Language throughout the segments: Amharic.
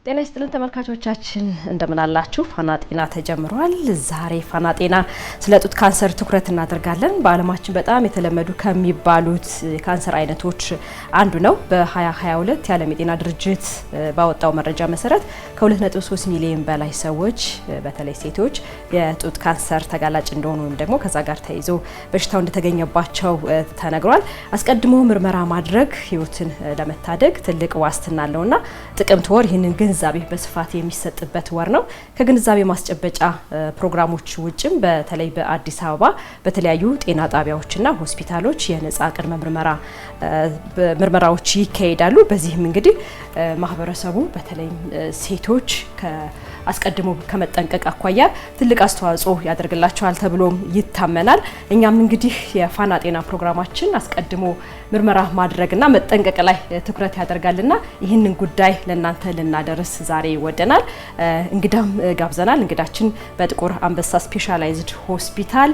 ጤና ይስጥልን ተመልካቾቻችን እንደምን አላችሁ? ፋና ጤና ተጀምሯል። ዛሬ ፋና ጤና ስለ ጡት ካንሰር ትኩረት እናደርጋለን። በዓለማችን በጣም የተለመዱ ከሚባሉት ካንሰር አይነቶች አንዱ ነው። በ2022 የዓለም የጤና ድርጅት ባወጣው መረጃ መሰረት ከ2.3 ሚሊዮን በላይ ሰዎች በተለይ ሴቶች የጡት ካንሰር ተጋላጭ እንደሆኑ ወይም ደግሞ ከዛ ጋር ተይዞ በሽታው እንደተገኘባቸው ተነግሯል። አስቀድሞ ምርመራ ማድረግ ህይወትን ለመታደግ ትልቅ ዋስትና አለውና ጥቅምት ወር ይህንን ግንዛቤ በስፋት የሚሰጥበት ወር ነው። ከግንዛቤ ማስጨበጫ ፕሮግራሞች ውጭም በተለይ በአዲስ አበባ በተለያዩ ጤና ጣቢያዎችና ሆስፒታሎች የነጻ ቅድመ ምርመራዎች ይካሄዳሉ። በዚህም እንግዲህ ማህበረሰቡ በተለይ ሴቶች አስቀድሞ ከመጠንቀቅ አኳያ ትልቅ አስተዋጽኦ ያደርግላቸዋል ተብሎ ይታመናል። እኛም እንግዲህ የፋና ጤና ፕሮግራማችን አስቀድሞ ምርመራ ማድረግና መጠንቀቅ ላይ ትኩረት ያደርጋልና ይህንን ጉዳይ ለእናንተ ልናደርስ ዛሬ ወደናል። እንግዳም ጋብዘናል። እንግዳችን በጥቁር አንበሳ ስፔሻላይዝድ ሆስፒታል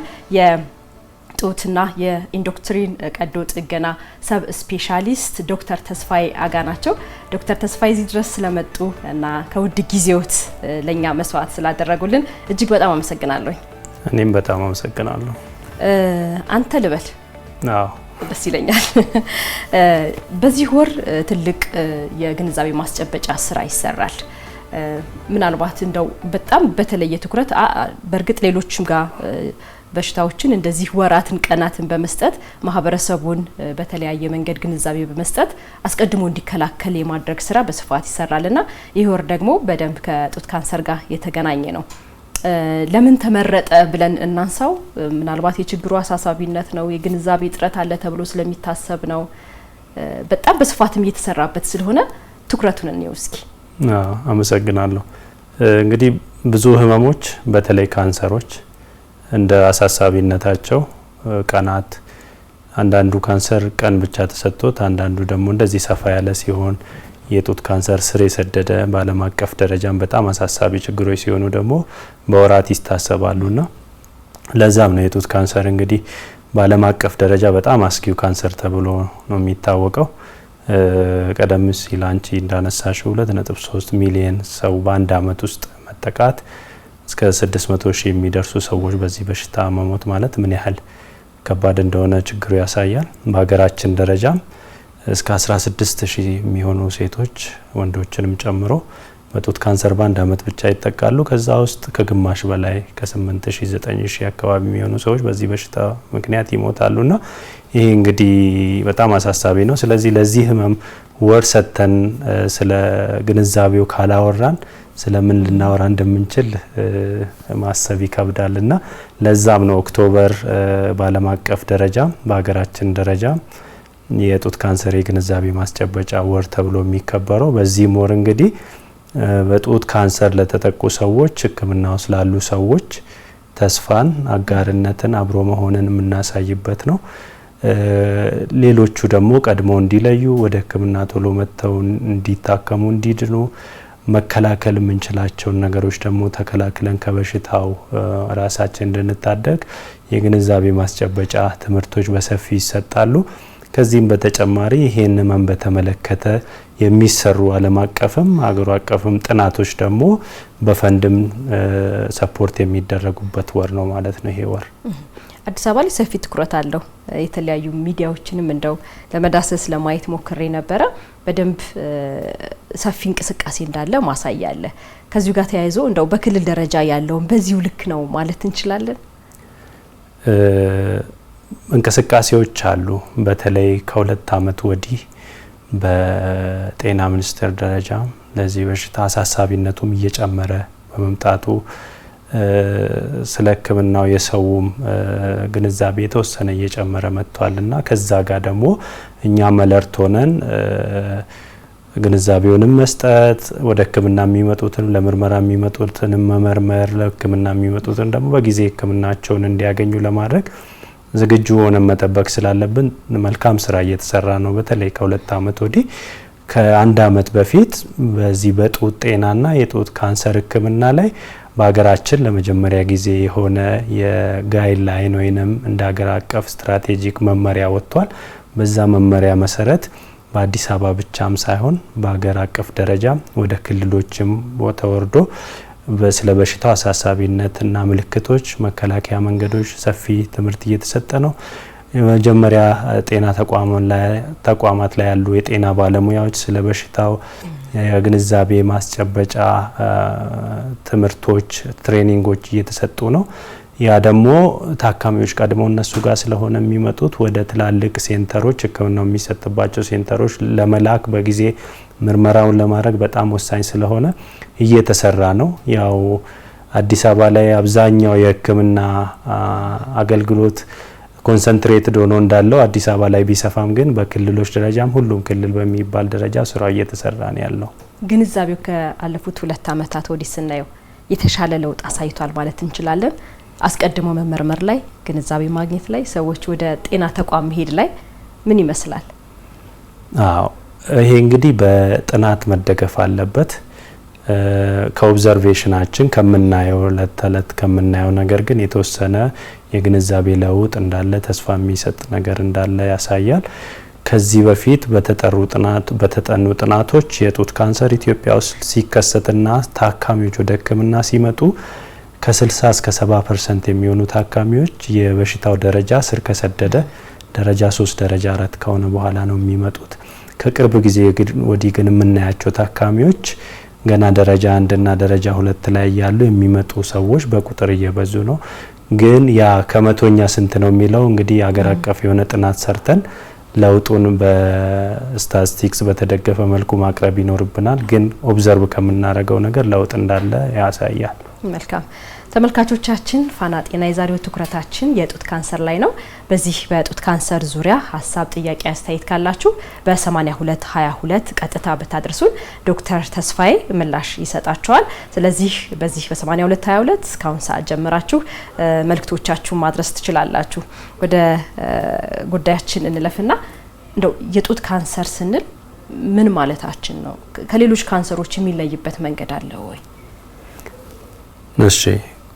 ጡትና የኢንዶክትሪን ቀዶ ጥገና ሰብ ስፔሻሊስት ዶክተር ተስፋዬ አጋ ናቸው። ዶክተር ተስፋዬ እዚህ ድረስ ስለመጡ እና ከውድ ጊዜዎት ለኛ መስዋዕት ስላደረጉልን እጅግ በጣም አመሰግናለሁ። እኔም በጣም አመሰግናለሁ። አንተ ልበል? አዎ ደስ ይለኛል። በዚህ ወር ትልቅ የግንዛቤ ማስጨበጫ ስራ ይሰራል። ምናልባት እንደው በጣም በተለየ ትኩረት በእርግጥ ሌሎችም ጋር በሽታዎችን እንደዚህ ወራትን ቀናትን በመስጠት ማህበረሰቡን በተለያየ መንገድ ግንዛቤ በመስጠት አስቀድሞ እንዲከላከል የማድረግ ስራ በስፋት ይሰራልና ይህ ወር ደግሞ በደንብ ከጡት ካንሰር ጋር የተገናኘ ነው። ለምን ተመረጠ ብለን እናንሳው? ምናልባት የችግሩ አሳሳቢነት ነው፣ የግንዛቤ እጥረት አለ ተብሎ ስለሚታሰብ ነው። በጣም በስፋትም እየተሰራበት ስለሆነ ትኩረቱን እንየው እስኪ። አመሰግናለሁ። እንግዲህ ብዙ ህመሞች በተለይ ካንሰሮች እንደ አሳሳቢነታቸው ቀናት፣ አንዳንዱ ካንሰር ቀን ብቻ ተሰጥቶት አንዳንዱ ደግሞ እንደዚህ ሰፋ ያለ ሲሆን የጡት ካንሰር ስር የሰደደ በዓለም አቀፍ ደረጃም በጣም አሳሳቢ ችግሮች ሲሆኑ ደግሞ በወራት ይታሰባሉና ለዛም ነው የጡት ካንሰር እንግዲህ በዓለም አቀፍ ደረጃ በጣም አስጊው ካንሰር ተብሎ ነው የሚታወቀው። ቀደም ሲል አንቺ እንዳነሳሽው 2.3 ሚሊዮን ሰው በአንድ አመት ውስጥ መጠቃት እስከ 600 ሺህ የሚደርሱ ሰዎች በዚህ በሽታ መሞት ማለት ምን ያህል ከባድ እንደሆነ ችግሩ ያሳያል። በሀገራችን ደረጃም እስከ 16 ሺህ የሚሆኑ ሴቶች ወንዶችንም ጨምሮ በጡት ካንሰር በአንድ አመት ብቻ ይጠቃሉ። ከዛ ውስጥ ከግማሽ በላይ ከ8 ሺህ 9 ሺህ አካባቢ የሚሆኑ ሰዎች በዚህ በሽታ ምክንያት ይሞታሉና ይሄ እንግዲህ በጣም አሳሳቢ ነው። ስለዚህ ለዚህ ህመም ወር ሰጥተን ስለ ግንዛቤው ካላወራን ስለምን ልናወራ እንደምንችል ማሰብ ይከብዳልና ለዛም ነው ኦክቶበር በዓለም አቀፍ ደረጃ በሀገራችን ደረጃ የጡት ካንሰር የግንዛቤ ማስጨበጫ ወር ተብሎ የሚከበረው። በዚህ ወር እንግዲህ በጡት ካንሰር ለተጠቁ ሰዎች ሕክምናው ስላሉ ሰዎች ተስፋን፣ አጋርነትን፣ አብሮ መሆንን የምናሳይበት ነው። ሌሎቹ ደግሞ ቀድሞ እንዲለዩ ወደ ሕክምና ቶሎ መጥተው እንዲታከሙ እንዲድኑ መከላከል የምንችላቸውን ነገሮች ደግሞ ተከላክለን ከበሽታው ራሳችን እንድንታደግ የግንዛቤ ማስጨበጫ ትምህርቶች በሰፊ ይሰጣሉ። ከዚህም በተጨማሪ ይሄን ህመም በተመለከተ የሚሰሩ ዓለም አቀፍም አገር አቀፍም ጥናቶች ደግሞ በፈንድም ሰፖርት የሚደረጉበት ወር ነው ማለት ነው ይሄ ወር። አዲስ አበባ ላይ ሰፊ ትኩረት አለው። የተለያዩ ሚዲያዎችንም እንደው ለመዳሰስ ለማየት ሞክሬ ነበረ። በደንብ ሰፊ እንቅስቃሴ እንዳለ ማሳያ አለ። ከዚሁ ጋር ተያይዞ እንደው በክልል ደረጃ ያለውን በዚሁ ልክ ነው ማለት እንችላለን? እንቅስቃሴዎች አሉ። በተለይ ከ2 አመት ወዲህ በጤና ሚኒስቴር ደረጃ ለዚህ በሽታ አሳሳቢነቱም እየጨመረ በመምጣቱ ስለ ሕክምናው የሰውም ግንዛቤ የተወሰነ እየጨመረ መጥቷልና ከዛ ጋር ደግሞ እኛ መለርት ሆነን ግንዛቤውንም መስጠት ወደ ሕክምና የሚመጡትን ለምርመራ የሚመጡትን መመርመር ለሕክምና የሚመጡትን ደግሞ በጊዜ ሕክምናቸውን እንዲያገኙ ለማድረግ ዝግጁ ሆነን መጠበቅ ስላለብን መልካም ስራ እየተሰራ ነው። በተለይ ከ2 አመት ወዲህ ከ1 አመት በፊት በዚህ በጡት ጤናና የጡት ካንሰር ሕክምና ላይ በሀገራችን ለመጀመሪያ ጊዜ የሆነ የጋይድላይን ወይንም እንደ ሀገር አቀፍ ስትራቴጂክ መመሪያ ወጥቷል። በዛ መመሪያ መሰረት በአዲስ አበባ ብቻም ሳይሆን በሀገር አቀፍ ደረጃ ወደ ክልሎችም ተወርዶ ስለ በሽታው አሳሳቢነትና ምልክቶች፣ መከላከያ መንገዶች ሰፊ ትምህርት እየተሰጠ ነው። የመጀመሪያ ጤና ተቋማት ላይ ያሉ የጤና ባለሙያዎች ስለ በሽታው የግንዛቤ ማስጨበጫ ትምህርቶች፣ ትሬኒንጎች እየተሰጡ ነው። ያ ደግሞ ታካሚዎች ቀድመው እነሱ ጋር ስለሆነ የሚመጡት ወደ ትላልቅ ሴንተሮች ሕክምናው የሚሰጥባቸው ሴንተሮች ለመላክ በጊዜ ምርመራውን ለማድረግ በጣም ወሳኝ ስለሆነ እየተሰራ ነው። ያው አዲስ አበባ ላይ አብዛኛው የሕክምና አገልግሎት ኮንሰንትሬትድ ሆኖ እንዳለው አዲስ አበባ ላይ ቢሰፋም ግን በክልሎች ደረጃም ሁሉም ክልል በሚባል ደረጃ ስራው እየተሰራ ነው ያለው። ግንዛቤው ካለፉት 2 ዓመታት ወዲህ ስናየው የተሻለ ለውጥ አሳይቷል ማለት እንችላለን። አስቀድሞ መመርመር ላይ፣ ግንዛቤ ማግኘት ላይ፣ ሰዎች ወደ ጤና ተቋም መሄድ ላይ ምን ይመስላል? አዎ ይሄ እንግዲህ በጥናት መደገፍ አለበት። ከኦብዘርቬሽናችን ከምናየው እለት ተእለት ከምናየው ነገር ግን የተወሰነ የግንዛቤ ለውጥ እንዳለ ተስፋ የሚሰጥ ነገር እንዳለ ያሳያል። ከዚህ በፊት በተጠኑ ጥናቶች የጡት ካንሰር ኢትዮጵያ ውስጥ ሲከሰትና ታካሚዎች ወደ ሕክምና ሲመጡ ከ60 እስከ 70% የሚሆኑ ታካሚዎች የበሽታው ደረጃ ስር ከሰደደ ደረጃ 3 ደረጃ 4 ከሆነ በኋላ ነው የሚመጡት። ከቅርብ ጊዜ ወዲህ ግን የምናያቸው ታካሚዎች ገና ደረጃ 1 እና ደረጃ 2 ላይ ያሉ የሚመጡ ሰዎች በቁጥር እየበዙ ነው። ግን ያ ከመቶኛ ስንት ነው የሚለው እንግዲህ አገር አቀፍ የሆነ ጥናት ሰርተን ለውጡን በስታቲስቲክስ በተደገፈ መልኩ ማቅረብ ይኖርብናል። ግን ኦብዘርቭ ከምናደርገው ነገር ለውጥ እንዳለ ያሳያል። መልካም ተመልካቾቻችን፣ ፋና ጤና የዛሬው ትኩረታችን የጡት ካንሰር ላይ ነው። በዚህ በጡት ካንሰር ዙሪያ ሀሳብ፣ ጥያቄ፣ አስተያየት ካላችሁ በ8222 ቀጥታ ብታደርሱን ዶክተር ተስፋዬ ምላሽ ይሰጣቸዋል። ስለዚህ በዚህ በ8222 እስካሁን ሰዓት ጀምራችሁ መልእክቶቻችሁን ማድረስ ትችላላችሁ። ወደ ጉዳያችን እንለፍና እንደው የጡት ካንሰር ስንል ምን ማለታችን ነው? ከሌሎች ካንሰሮች የሚለይበት መንገድ አለ ወይ? እሺ፣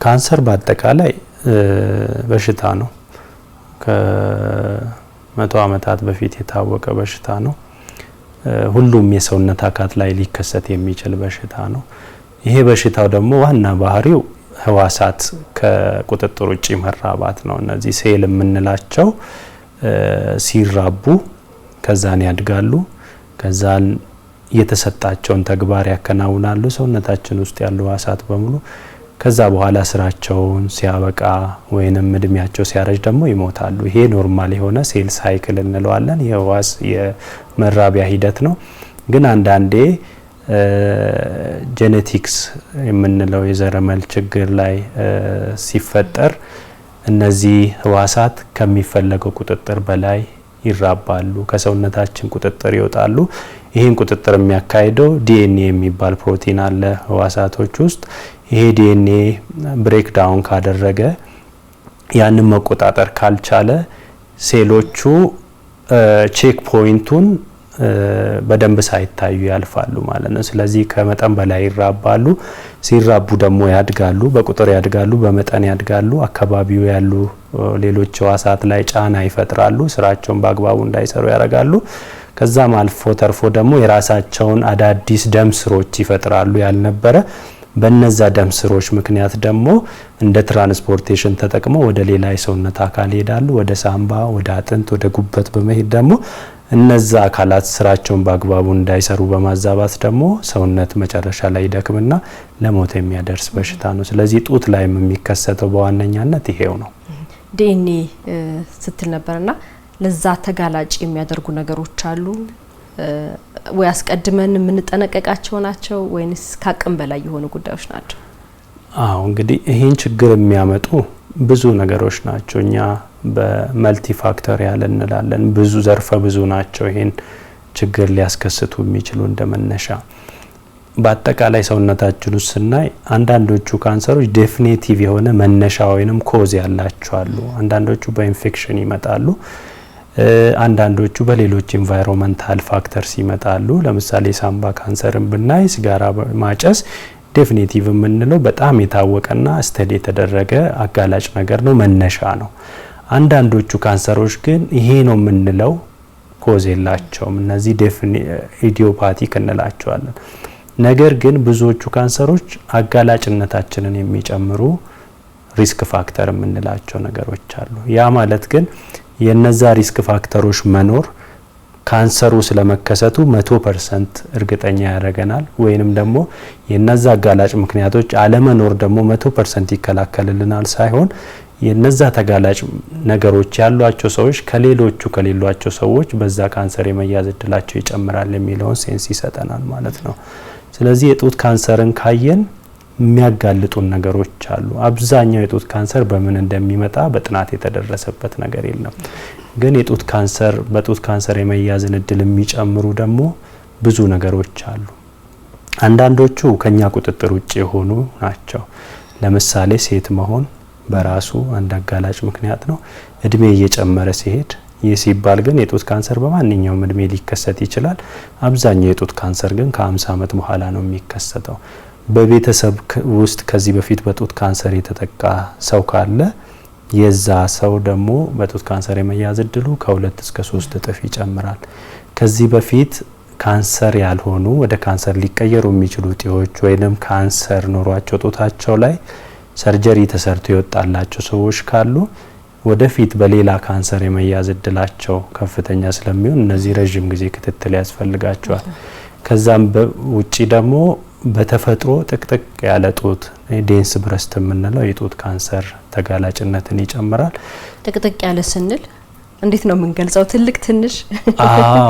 ካንሰር በአጠቃላይ በሽታ ነው። ከ100 ዓመታት በፊት የታወቀ በሽታ ነው። ሁሉም የሰውነት አካል ላይ ሊከሰት የሚችል በሽታ ነው። ይሄ በሽታው ደግሞ ዋና ባህሪው ህዋሳት ከቁጥጥር ውጪ መራባት ነው። እነዚህ ሴል የምንላቸው ሲራቡ ከዛን ያድጋሉ፣ ከዛን የተሰጣቸውን ተግባር ያከናውናሉ ሰውነታችን ውስጥ ያሉ ህዋሳት በሙሉ። ከዛ በኋላ ስራቸውን ሲያበቃ ወይንም እድሜያቸው ሲያረጅ ደግሞ ይሞታሉ። ይሄ ኖርማል የሆነ ሴል ሳይክል እንለዋለን። የህዋስ የመራቢያ ሂደት ነው። ግን አንዳንዴ ጄኔቲክስ የምንለው የዘረመል ችግር ላይ ሲፈጠር እነዚህ ህዋሳት ከሚፈለገው ቁጥጥር በላይ ይራባሉ፣ ከሰውነታችን ቁጥጥር ይወጣሉ። ይህን ቁጥጥር የሚያካሂደው ዲኤንኤ የሚባል ፕሮቲን አለ ህዋሳቶች ውስጥ። ይሄ ዲኤንኤ ብሬክ ዳውን ካደረገ ያንን መቆጣጠር ካልቻለ ሴሎቹ ቼክ ፖይንቱን በደንብ ሳይታዩ ያልፋሉ ማለት ነው። ስለዚህ ከመጠን በላይ ይራባሉ። ሲራቡ ደግሞ ያድጋሉ፣ በቁጥር ያድጋሉ፣ በመጠን ያድጋሉ። አካባቢው ያሉ ሌሎች ህዋሳት ላይ ጫና ይፈጥራሉ፣ ስራቸውን በአግባቡ እንዳይሰሩ ያደርጋሉ። ከዛም አልፎ ተርፎ ደግሞ የራሳቸውን አዳዲስ ደም ስሮች ይፈጥራሉ ያልነበረ። በነዛ ደም ስሮች ምክንያት ደግሞ እንደ ትራንስፖርቴሽን ተጠቅመው ወደ ሌላ የሰውነት አካል ይሄዳሉ። ወደ ሳምባ፣ ወደ አጥንት፣ ወደ ጉበት በመሄድ ደግሞ እነዛ አካላት ስራቸውን በአግባቡ እንዳይሰሩ በማዛባት ደግሞ ሰውነት መጨረሻ ላይ ይደክምና ለሞት የሚያደርስ በሽታ ነው። ስለዚህ ጡት ላይም የሚከሰተው በዋነኛነት ይሄው ነው። ዲኤንኤ ስትል ነበርና ለዛ ተጋላጭ የሚያደርጉ ነገሮች አሉ ወይ? አስቀድመን የምንጠነቀቃቸው ናቸው ወይንስ ካቅም በላይ የሆኑ ጉዳዮች ናቸው? አዎ እንግዲህ ይሄን ችግር የሚያመጡ ብዙ ነገሮች ናቸው። እኛ በመልቲ ፋክተር ያለ እንላለን። ብዙ ዘርፈ ብዙ ናቸው ይሄን ችግር ሊያስከስቱ የሚችሉ እንደመነሻ። በአጠቃላይ ሰውነታችን ውስጥ ስናይ አንዳንዶቹ ካንሰሮች ዴፊኒቲቭ የሆነ መነሻ ወይንም ኮዝ ያላቸው አሉ። አንዳንዶቹ በኢንፌክሽን ይመጣሉ። አንዳንዶቹ በሌሎች ኢንቫይሮንመንታል ፋክተርስ ይመጣሉ። ለምሳሌ ሳምባ ካንሰርን ብናይ ሲጋራ ማጨስ ዴፊኒቲቭ የምንለው በጣም የታወቀና ስተዲ የተደረገ አጋላጭ ነገር ነው፣ መነሻ ነው። አንዳንዶቹ ካንሰሮች ግን ይሄ ነው የምንለው ኮዝ የላቸውም። እነዚህ ኢዲዮፓቲክ እንላቸዋለን። ነገር ግን ብዙዎቹ ካንሰሮች አጋላጭነታችንን የሚጨምሩ ሪስክ ፋክተር የምንላቸው ነገሮች አሉ። ያ ማለት ግን የነዛ ሪስክ ፋክተሮች መኖር ካንሰሩ ስለመከሰቱ 100% እርግጠኛ ያደርገናል፣ ወይንም ደግሞ የነዛ አጋላጭ ምክንያቶች አለመኖር ደግሞ 100% ይከላከልልናል ሳይሆን የነዛ ተጋላጭ ነገሮች ያሏቸው ሰዎች ከሌሏቸው ሰዎች በዛ ካንሰር የመያዝ እድላቸው ይጨምራል የሚለውን ሴንስ ይሰጠናል ማለት ነው። ስለዚህ የጡት ካንሰርን ካየን የሚያጋልጡን ነገሮች አሉ። አብዛኛው የጡት ካንሰር በምን እንደሚመጣ በጥናት የተደረሰበት ነገር የለም። ግን በጡት ካንሰር የመያዝን እድል የሚጨምሩ ደግሞ ብዙ ነገሮች አሉ። አንዳንዶቹ ከኛ ቁጥጥር ውጭ የሆኑ ናቸው። ለምሳሌ ሴት መሆን በራሱ አንድ አጋላጭ ምክንያት ነው። እድሜ እየጨመረ ሲሄድ ይህ ሲባል ግን የጡት ካንሰር በማንኛውም እድሜ ሊከሰት ይችላል። አብዛኛው የጡት ካንሰር ግን ከ50 ዓመት በኋላ ነው የሚከሰተው። በቤተሰብ ውስጥ ከዚህ በፊት በጡት ካንሰር የተጠቃ ሰው ካለ የዛ ሰው ደግሞ በጡት ካንሰር የመያዝ እድሉ ከ2 እስከ 3 እጥፍ ይጨምራል። ከዚህ በፊት ካንሰር ያልሆኑ ወደ ካንሰር ሊቀየሩ የሚችሉ እጢዎች ወይንም ካንሰር ኖሯቸው ጡታቸው ላይ ሰርጀሪ ተሰርቶ ይወጣላቸው ሰዎች ካሉ ወደፊት በሌላ ካንሰር የመያዝ እድላቸው ከፍተኛ ስለሚሆን እነዚህ ረጅም ጊዜ ክትትል ያስፈልጋቸዋል። ከዛም ውጪ ደግሞ በተፈጥሮ ጥቅጥቅ ያለ ጡት ዴንስ ብረስት የምንለው የጡት ካንሰር ተጋላጭነትን ይጨምራል። ጥቅጥቅ ያለ ስንል እንዴት ነው የምንገልጸው? ትልቅ ትንሽ?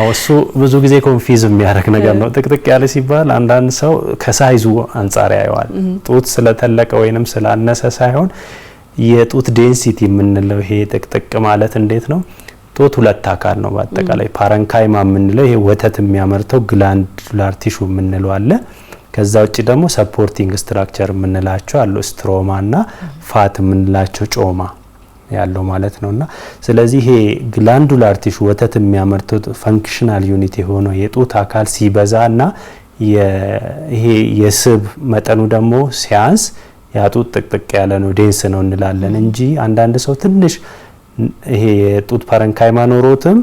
እሱ ብዙ ጊዜ ኮንፊዝ የሚያደርግ ነገር ነው። ጥቅጥቅ ያለ ሲባል አንዳንድ ሰው ከሳይዙ አንጻር ያየዋል። ጡት ስለተለቀ ወይንም ስላነሰ ሳይሆን የጡት ዴንሲቲ የምንለው ይሄ ጥቅጥቅ ማለት እንዴት ነው? ጡት ሁለት አካል ነው በአጠቃላይ። ፓረንካይማ የምንለው ይሄ ወተት የሚያመርተው ግላንዱላር ቲሹ የምንለው አለ። ከዛ ውጪ ደግሞ ሰፖርቲንግ ስትራክቸር የምንላቸው አሉ፣ ስትሮማ እና ፋት የምንላቸው ጮማ ያለው ማለት ነውና ስለዚህ ይሄ ግላንዱላር ቲሹ ወተት የሚያመርተው ፈንክሽናል ዩኒት የሆነው የጡት አካል ሲበዛና ይሄ የስብ መጠኑ ደግሞ ሲያንስ ያጡት ጥቅጥቅ ያለ ነው ዴንስ ነው እንላለን እንጂ አንዳንድ ሰው ትንሽ ይሄ የጡት ፓረንካይማ ኖሮትም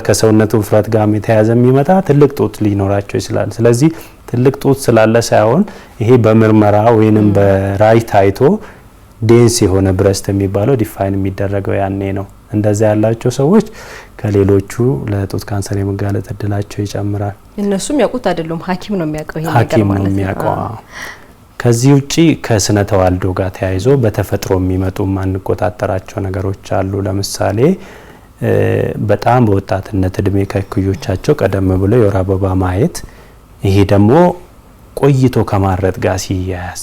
ከሰውነቱ ውፍረት ጋር የተያያዘ የሚመጣ ትልቅ ጡት ሊኖራቸው ይችላል። ስለዚህ ትልቅ ጡት ስላለ ሳይሆን ይሄ በምርመራ ወይንም በራይ ታይቶ ዴንስ የሆነ ብረስት የሚባለው ዲፋይን የሚደረገው ያኔ ነው። እንደዛ ያላቸው ሰዎች ከሌሎቹ ለጡት ካንሰር የመጋለጥ እድላቸው ይጨምራል። እነሱም ያውቁት አይደለም፣ ሐኪም ነው የሚያውቀው ይሄ ነገር ሐኪም ማለት ነው የሚያውቀው። ከዚህ ውጪ ከስነ ተዋልዶ ጋር ተያይዞ በተፈጥሮ የሚመጡ ማንቆጣጠራቸው ነገሮች አሉ። ለምሳሌ በጣም በወጣትነት እድሜ ከእኩዮቻቸው ቀደም ብሎ የወር አበባ ማየት፣ ይሄ ደግሞ ቆይቶ ከማረጥ ጋር ሲያያዝ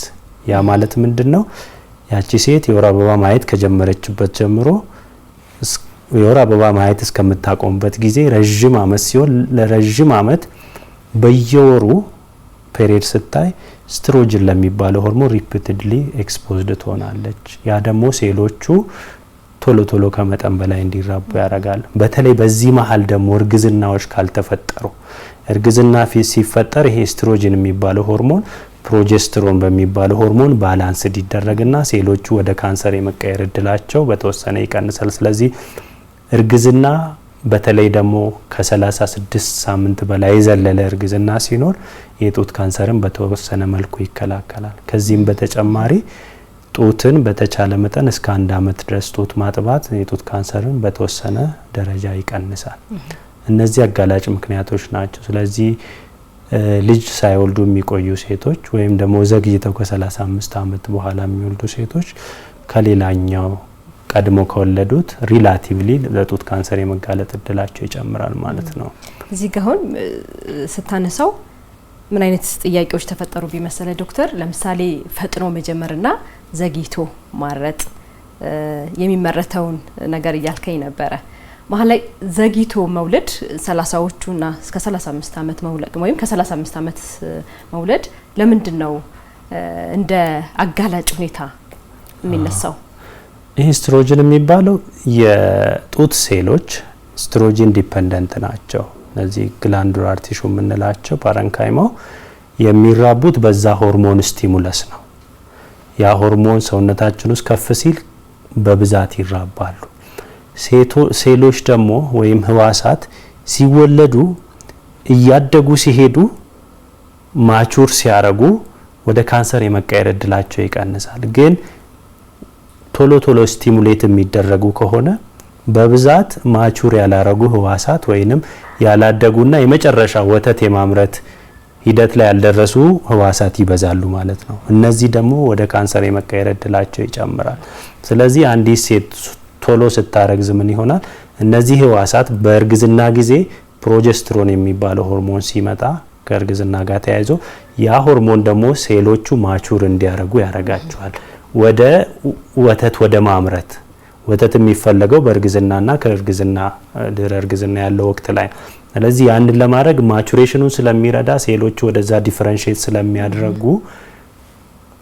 ያ ማለት ምንድነው? ያቺ ሴት የወር አበባ ማየት ከጀመረችበት ጀምሮ የወር አበባ ማየት እስከምታቆምበት ጊዜ ረጅም አመት ሲሆን ለረጅም አመት በየወሩ ፔሪድ ስታይ ስትሮጅን ለሚባለው ሆርሞን ሪፒትድሊ ኤክስፖዝድ ትሆናለች። ያ ደግሞ ሴሎቹ ቶሎ ከመጠን በላይ እንዲራቡ ያደርጋል። በተለይ በዚህ መሀል ደግሞ እርግዝናዎች ካልተፈጠሩ እርግዝና ሲፈጠር ይሄ ስትሮጅን የሚባለው ሆርሞን ፕሮጀስትሮን በሚባለው ሆርሞን ባላንስ እንዲደረግና ሴሎቹ ወደ ካንሰር የመቀየር እድላቸው በተወሰነ ይቀንሳል። ስለዚህ እርግዝና በተለይ ደግሞ ከ36 ሳምንት በላይ የዘለለ እርግዝና ሲኖር የጡት ካንሰርን በተወሰነ መልኩ ይከላከላል። ከዚህም በተጨማሪ ጡትን በተቻለ መጠን እስከ 1 አመት ድረስ ጡት ማጥባት የጡት ካንሰርን በተወሰነ ደረጃ ይቀንሳል። እነዚህ አጋላጭ ምክንያቶች ናቸው። ስለዚህ ልጅ ሳይወልዱ የሚቆዩ ሴቶች ወይም ደግሞ ዘግይተው ከ35 አመት በኋላ የሚወልዱ ሴቶች ከሌላኛው ቀድሞ ከወለዱት ሪላቲቭሊ ለጡት ካንሰር የመጋለጥ እድላቸው ይጨምራል ማለት ነው። እዚህ ጋር አሁን ስታነሳው ምን አይነት ጥያቄዎች ተፈጠሩ ቢመሰለ ዶክተር? ለምሳሌ ፈጥኖ መጀመርና ዘግይቶ ማረጥ የሚመረተውን ነገር እያልከኝ ነበረ። መሀል ላይ ዘግይቶ መውለድ 30ዎቹና እስከ 35 አመት መውለድ ወይም ከ35 አመት መውለድ ለምንድን ነው እንደ አጋላጭ ሁኔታ የሚነሳው? ይህ ስትሮጅን የሚባለው የጡት ሴሎች ስትሮጅን ዲፔንደንት ናቸው። እነዚህ ግላንዱላር ቲሹ የምንላቸው ፓረንካይማው የሚራቡት በዛ ሆርሞን ስቲሙለስ ነው። ያ ሆርሞን ሰውነታችን ውስጥ ከፍ ሲል በብዛት ይራባሉ። ሴሎች ደግሞ ወይም ህዋሳት ሲወለዱ እያደጉ ሲሄዱ ማቹር ሲያረጉ ወደ ካንሰር የመቀየር እድላቸው ይቀንሳል። ግን ቶሎ ስቲሙሌት የሚደረጉ ከሆነ በብዛት ማቹር ያላረጉ ህዋሳት ወይንም ያላደጉና የመጨረሻ ወተት የማምረት ሂደት ላይ ያልደረሱ ህዋሳት ይበዛሉ ማለት ነው። እነዚህ ደግሞ ወደ ካንሰር የመቀየር እድላቸው ይጨምራል። ስለዚህ አንዲት ሴት ቶሎ ስታረግዝ ምን ይሆናል? እነዚህ ህዋሳት በእርግዝና ጊዜ ፕሮጀስትሮን የሚባለው ሆርሞን ሲመጣ ከእርግዝና ጋር ተያይዞ ያ ሆርሞን ደግሞ ሴሎቹ ማቹር እንዲያረጉ ያረጋቸዋል ወደ ወተት ወደ ማምረት። ወተት የሚፈለገው በእርግዝናና ከእርግዝና ድህረ እርግዝና ያለው ወቅት ላይ። ስለዚህ ያንን ለማድረግ ማቹሬሽኑን ስለሚረዳ ሴሎቹ ወደዛ ዲፈረንሺየት ስለሚያደርጉ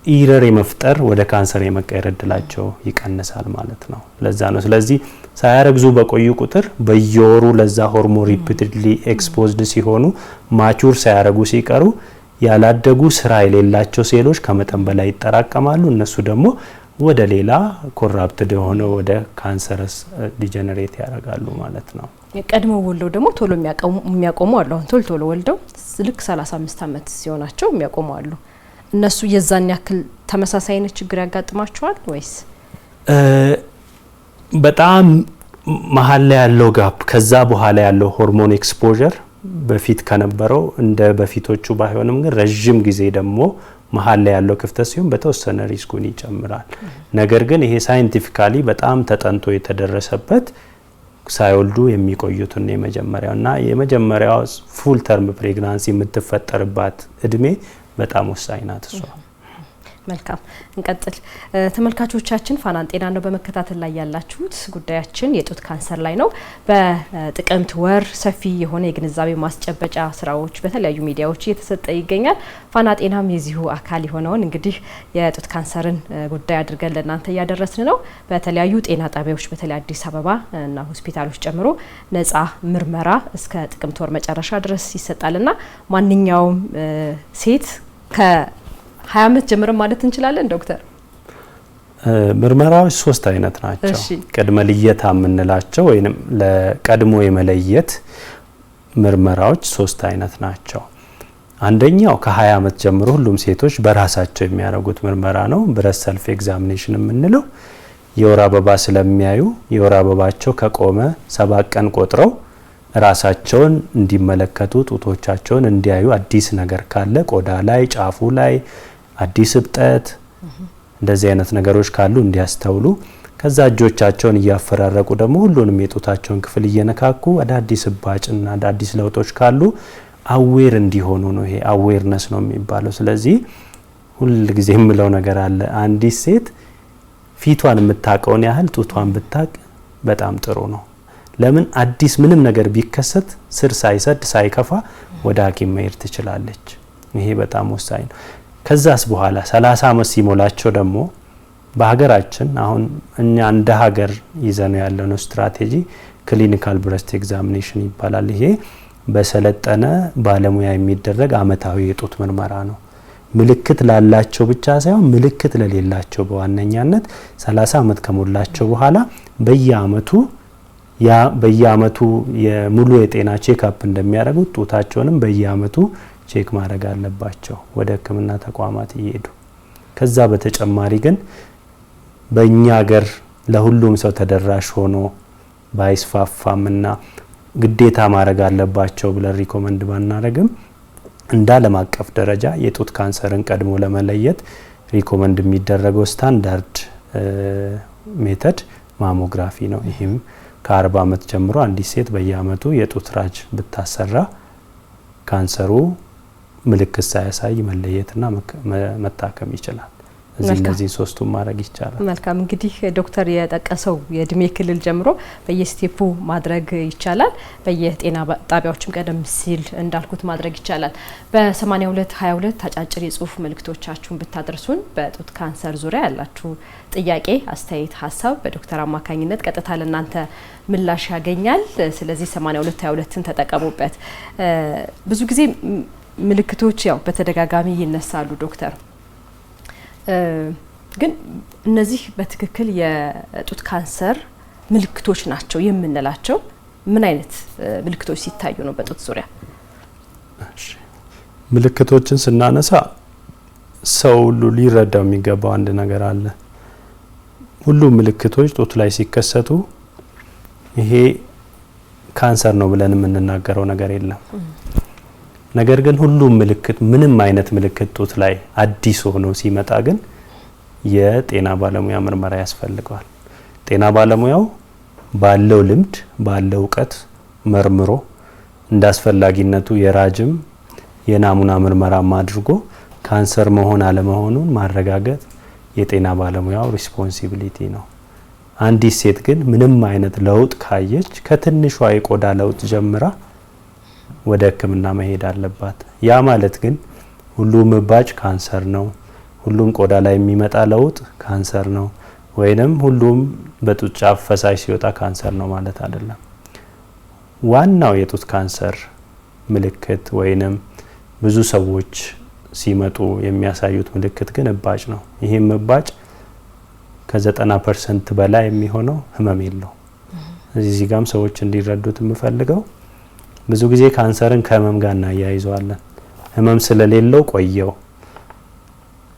ኢረር የመፍጠር ወደ ካንሰር የመቀየር እድላቸው ይቀንሳል ማለት ነው። ለዛ ነው። ስለዚህ ሳያረግዙ በቆዩ ቁጥር በየወሩ ለዛ ሆርሞን ሪፒትድሊ ኤክስፖዝድ ሲሆኑ ማቹር ሳያረጉ ሲቀሩ ያላደጉ ስራ የሌላቸው ሴሎች ከመጠን በላይ ይጠራቀማሉ። እነሱ ደግሞ ወደ ሌላ ኮራፕትድ የሆነ ወደ ካንሰርስ ዲጀነሬት ያደርጋሉ ማለት ነው። ቀድሞ ወልደው ደግሞ ቶሎ የሚያቆሙ አሉ። አሁን ቶሎ ወልደው ልክ 35 አመት ሲሆናቸው የሚያቆሙ አሉ። እነሱ የዛን ያክል ተመሳሳይ አይነት ችግር ያጋጥማቸዋል ወይስ? በጣም መሀል ላይ ያለው ጋፕ ከዛ በኋላ ያለው ሆርሞን ኤክስፖዠር በፊት ከነበረው እንደ በፊቶቹ ባይሆንም ግን ረጅም ጊዜ ደግሞ መሀል ላይ ያለው ክፍተት ሲሆን በተወሰነ ሪስኩን ይጨምራል። ነገር ግን ይሄ ሳይንቲፊካሊ በጣም ተጠንቶ የተደረሰበት ሳይወልዱ የሚቆዩትን የመጀመሪያው ፉል ተርም ፕሬግናንሲ የምትፈጠርባት እድሜ በጣም ወሳኝ ናት እሷ። መልካም እንቀጥል። ተመልካቾቻችን ፋናን ጤና ነው በመከታተል ላይ ያላችሁት። ጉዳያችን የጡት ካንሰር ላይ ነው። በጥቅምት ወር ሰፊ የሆነ የግንዛቤ ማስጨበጫ ስራዎች በተለያዩ ሚዲያዎች እየተሰጠ ይገኛል። ፋና ጤናም የዚሁ አካል የሆነውን እንግዲህ የጡት ካንሰርን ጉዳይ አድርገን ለእናንተ እያደረስን ነው። በተለያዩ ጤና ጣቢያዎች በተለይ አዲስ አበባ እና ሆስፒታሎች ጨምሮ ነጻ ምርመራ እስከ ጥቅምት ወር መጨረሻ ድረስ ይሰጣልና ማንኛውም ሴት ከ20 አመት ጀምሮ ማለት እንችላለን ዶክተር? ምርመራዎች 3 አይነት ናቸው። ቅድመ ልየታ የምንላቸው ወይንም ለቀድሞ የመለየት ምርመራዎች 3 አይነት ናቸው። አንደኛው ከ20 አመት ጀምሮ ሁሉም ሴቶች በራሳቸው የሚያደርጉት ምርመራ ነው። ብረስት ሰልፍ ኤግዛሚኔሽን የምንለው የወር አበባ ስለሚያዩ የወር አበባቸው ከቆመ 7 ቀን ቆጥረው ራሳቸውን እንዲመለከቱ ጡቶቻቸውን እንዲያዩ አዲስ ነገር ካለ ቆዳ ላይ ጫፉ ላይ አዲስ እብጠት እንደዚህ አይነት ነገሮች ካሉ እንዲያስተውሉ ከዛ እጆቻቸውን እያፈራረቁ ደግሞ ሁሉንም የጡታቸውን ክፍል እየነካኩ አዳዲስ እባጭና አዳዲስ ለውጦች ካሉ አዌር እንዲሆኑ ነው። ይሄ አዌርነስ ነው የሚባለው። ስለዚህ ሁሉ ጊዜ የምለው ነገር አለ። አንዲት ሴት ፊቷን የምታቀውን ያህል ጡቷን ብታቅ በጣም ጥሩ ነው። ለምን አዲስ ምንም ነገር ቢከሰት ስር ሳይሰድ ሳይከፋ ወደ ሐኪም መሄድ ትችላለች። ይሄ በጣም ወሳኝ ነው። ከዛስ በኋላ 30 አመት ሲሞላቸው ደግሞ በሀገራችን አሁን እኛ እንደ ሀገር ይዘነው ያለነው ስትራቴጂ ክሊኒካል ብረስት ኤግዛሚኔሽን ይባላል። ይሄ በሰለጠነ ባለሙያ የሚደረግ አመታዊ የጡት ምርመራ ነው። ምልክት ላላቸው ብቻ ሳይሆን ምልክት ለሌላቸው በዋነኛነት 30 አመት ከሞላቸው በኋላ በየአመቱ የሙሉ የጤና ቼክአፕ እንደሚያደርጉት ጡታቸውንም በየአመቱ ቼክ ማድረግ አለባቸው ወደ ሕክምና ተቋማት እየሄዱ። ከዛ በተጨማሪ ግን በእኛ ሀገር ለሁሉም ሰው ተደራሽ ሆኖ ባይስፋፋምና ግዴታ ማድረግ አለባቸው ብለን ሪኮመንድ ባናደርግም እንደ ዓለም አቀፍ ደረጃ የጡት ካንሰርን ቀድሞ ለመለየት ሪኮመንድ የሚደረገው ስታንዳርድ ሜተድ ማሞግራፊ ነው። ይህም ከ40 አመት ጀምሮ አንዲት ሴት በየአመቱ የጡት ራጅ ብታሰራ ካንሰሩ ምልክት ሳያሳይ መለየትና መታከም ይችላል። እነዚህ 3ቱን ማድረግ ይቻላል። መልካም እንግዲህ ዶክተር የጠቀሰው የእድሜ ክልል ጀምሮ በየስቴፑ ማድረግ ይቻላል። በየጤና ጣቢያዎችም ቀደም ሲል እንዳልኩት ማድረግ ይቻላል። በ8222 አጫጭር የጽሁፍ መልእክቶቻችሁን ብታደርሱን በጡት ካንሰር ዙሪያ ያላችሁ ጥያቄ፣ አስተያየት፣ ሀሳብ በዶክተር አማካኝነት ቀጥታ ለእናንተ ምላሽ ያገኛል። ስለዚህ 8222ን ተጠቀሙበት። ብዙ ጊዜ ምልክቶች ያው በተደጋጋሚ ይነሳሉ ዶክተር፣ ግን እነዚህ በትክክል የጡት ካንሰር ምልክቶች ናቸው የምንላቸው ምን አይነት ምልክቶች ሲታዩ ነው በጡት ዙሪያ? ምልክቶችን ስናነሳ ሰው ሁሉ ሊረዳው የሚገባው አንድ ነገር አለ። ሁሉም ምልክቶች ጡት ላይ ሲከሰቱ ይሄ ካንሰር ነው ብለን የምንናገረው ነገር የለም። ነገር ግን ሁሉም ምልክት ምንም አይነት ምልክት ጡት ላይ አዲስ ሆኖ ሲመጣ ግን የጤና ባለሙያ ምርመራ ያስፈልገዋል። ጤና ባለሙያው ባለው ልምድ ባለው እውቀት መርምሮ እንዳስፈላጊነቱ የራጅም የናሙና ምርመራም አድርጎ ካንሰር መሆን አለመሆኑን ማረጋገጥ የጤና ባለሙያው ሪስፖንሲቢሊቲ ነው። አንዲት ሴት ግን ምንም አይነት ለውጥ ካየች ከትንሿ የቆዳ ለውጥ ጀምራ ወደ ሕክምና መሄድ አለባት። ያ ማለት ግን ሁሉም እባጭ ካንሰር ነው፣ ሁሉም ቆዳ ላይ የሚመጣ ለውጥ ካንሰር ነው ወይንም ሁሉም በጡት ጫፍ ፈሳሽ ሲወጣ ካንሰር ነው ማለት አይደለም። ዋናው የጡት ካንሰር ምልክት ወይንም ብዙ ሰዎች ሲመጡ የሚያሳዩት ምልክት ግን እባጭ ነው። ይሄም እባጭ ከ90% በላይ የሚሆነው ህመም የለው። እዚህ ጋርም ሰዎች እንዲረዱት የምፈልገው ብዙ ጊዜ ካንሰርን ከህመም ጋር እናያይዘዋለን። ህመም ስለሌለው ቆየው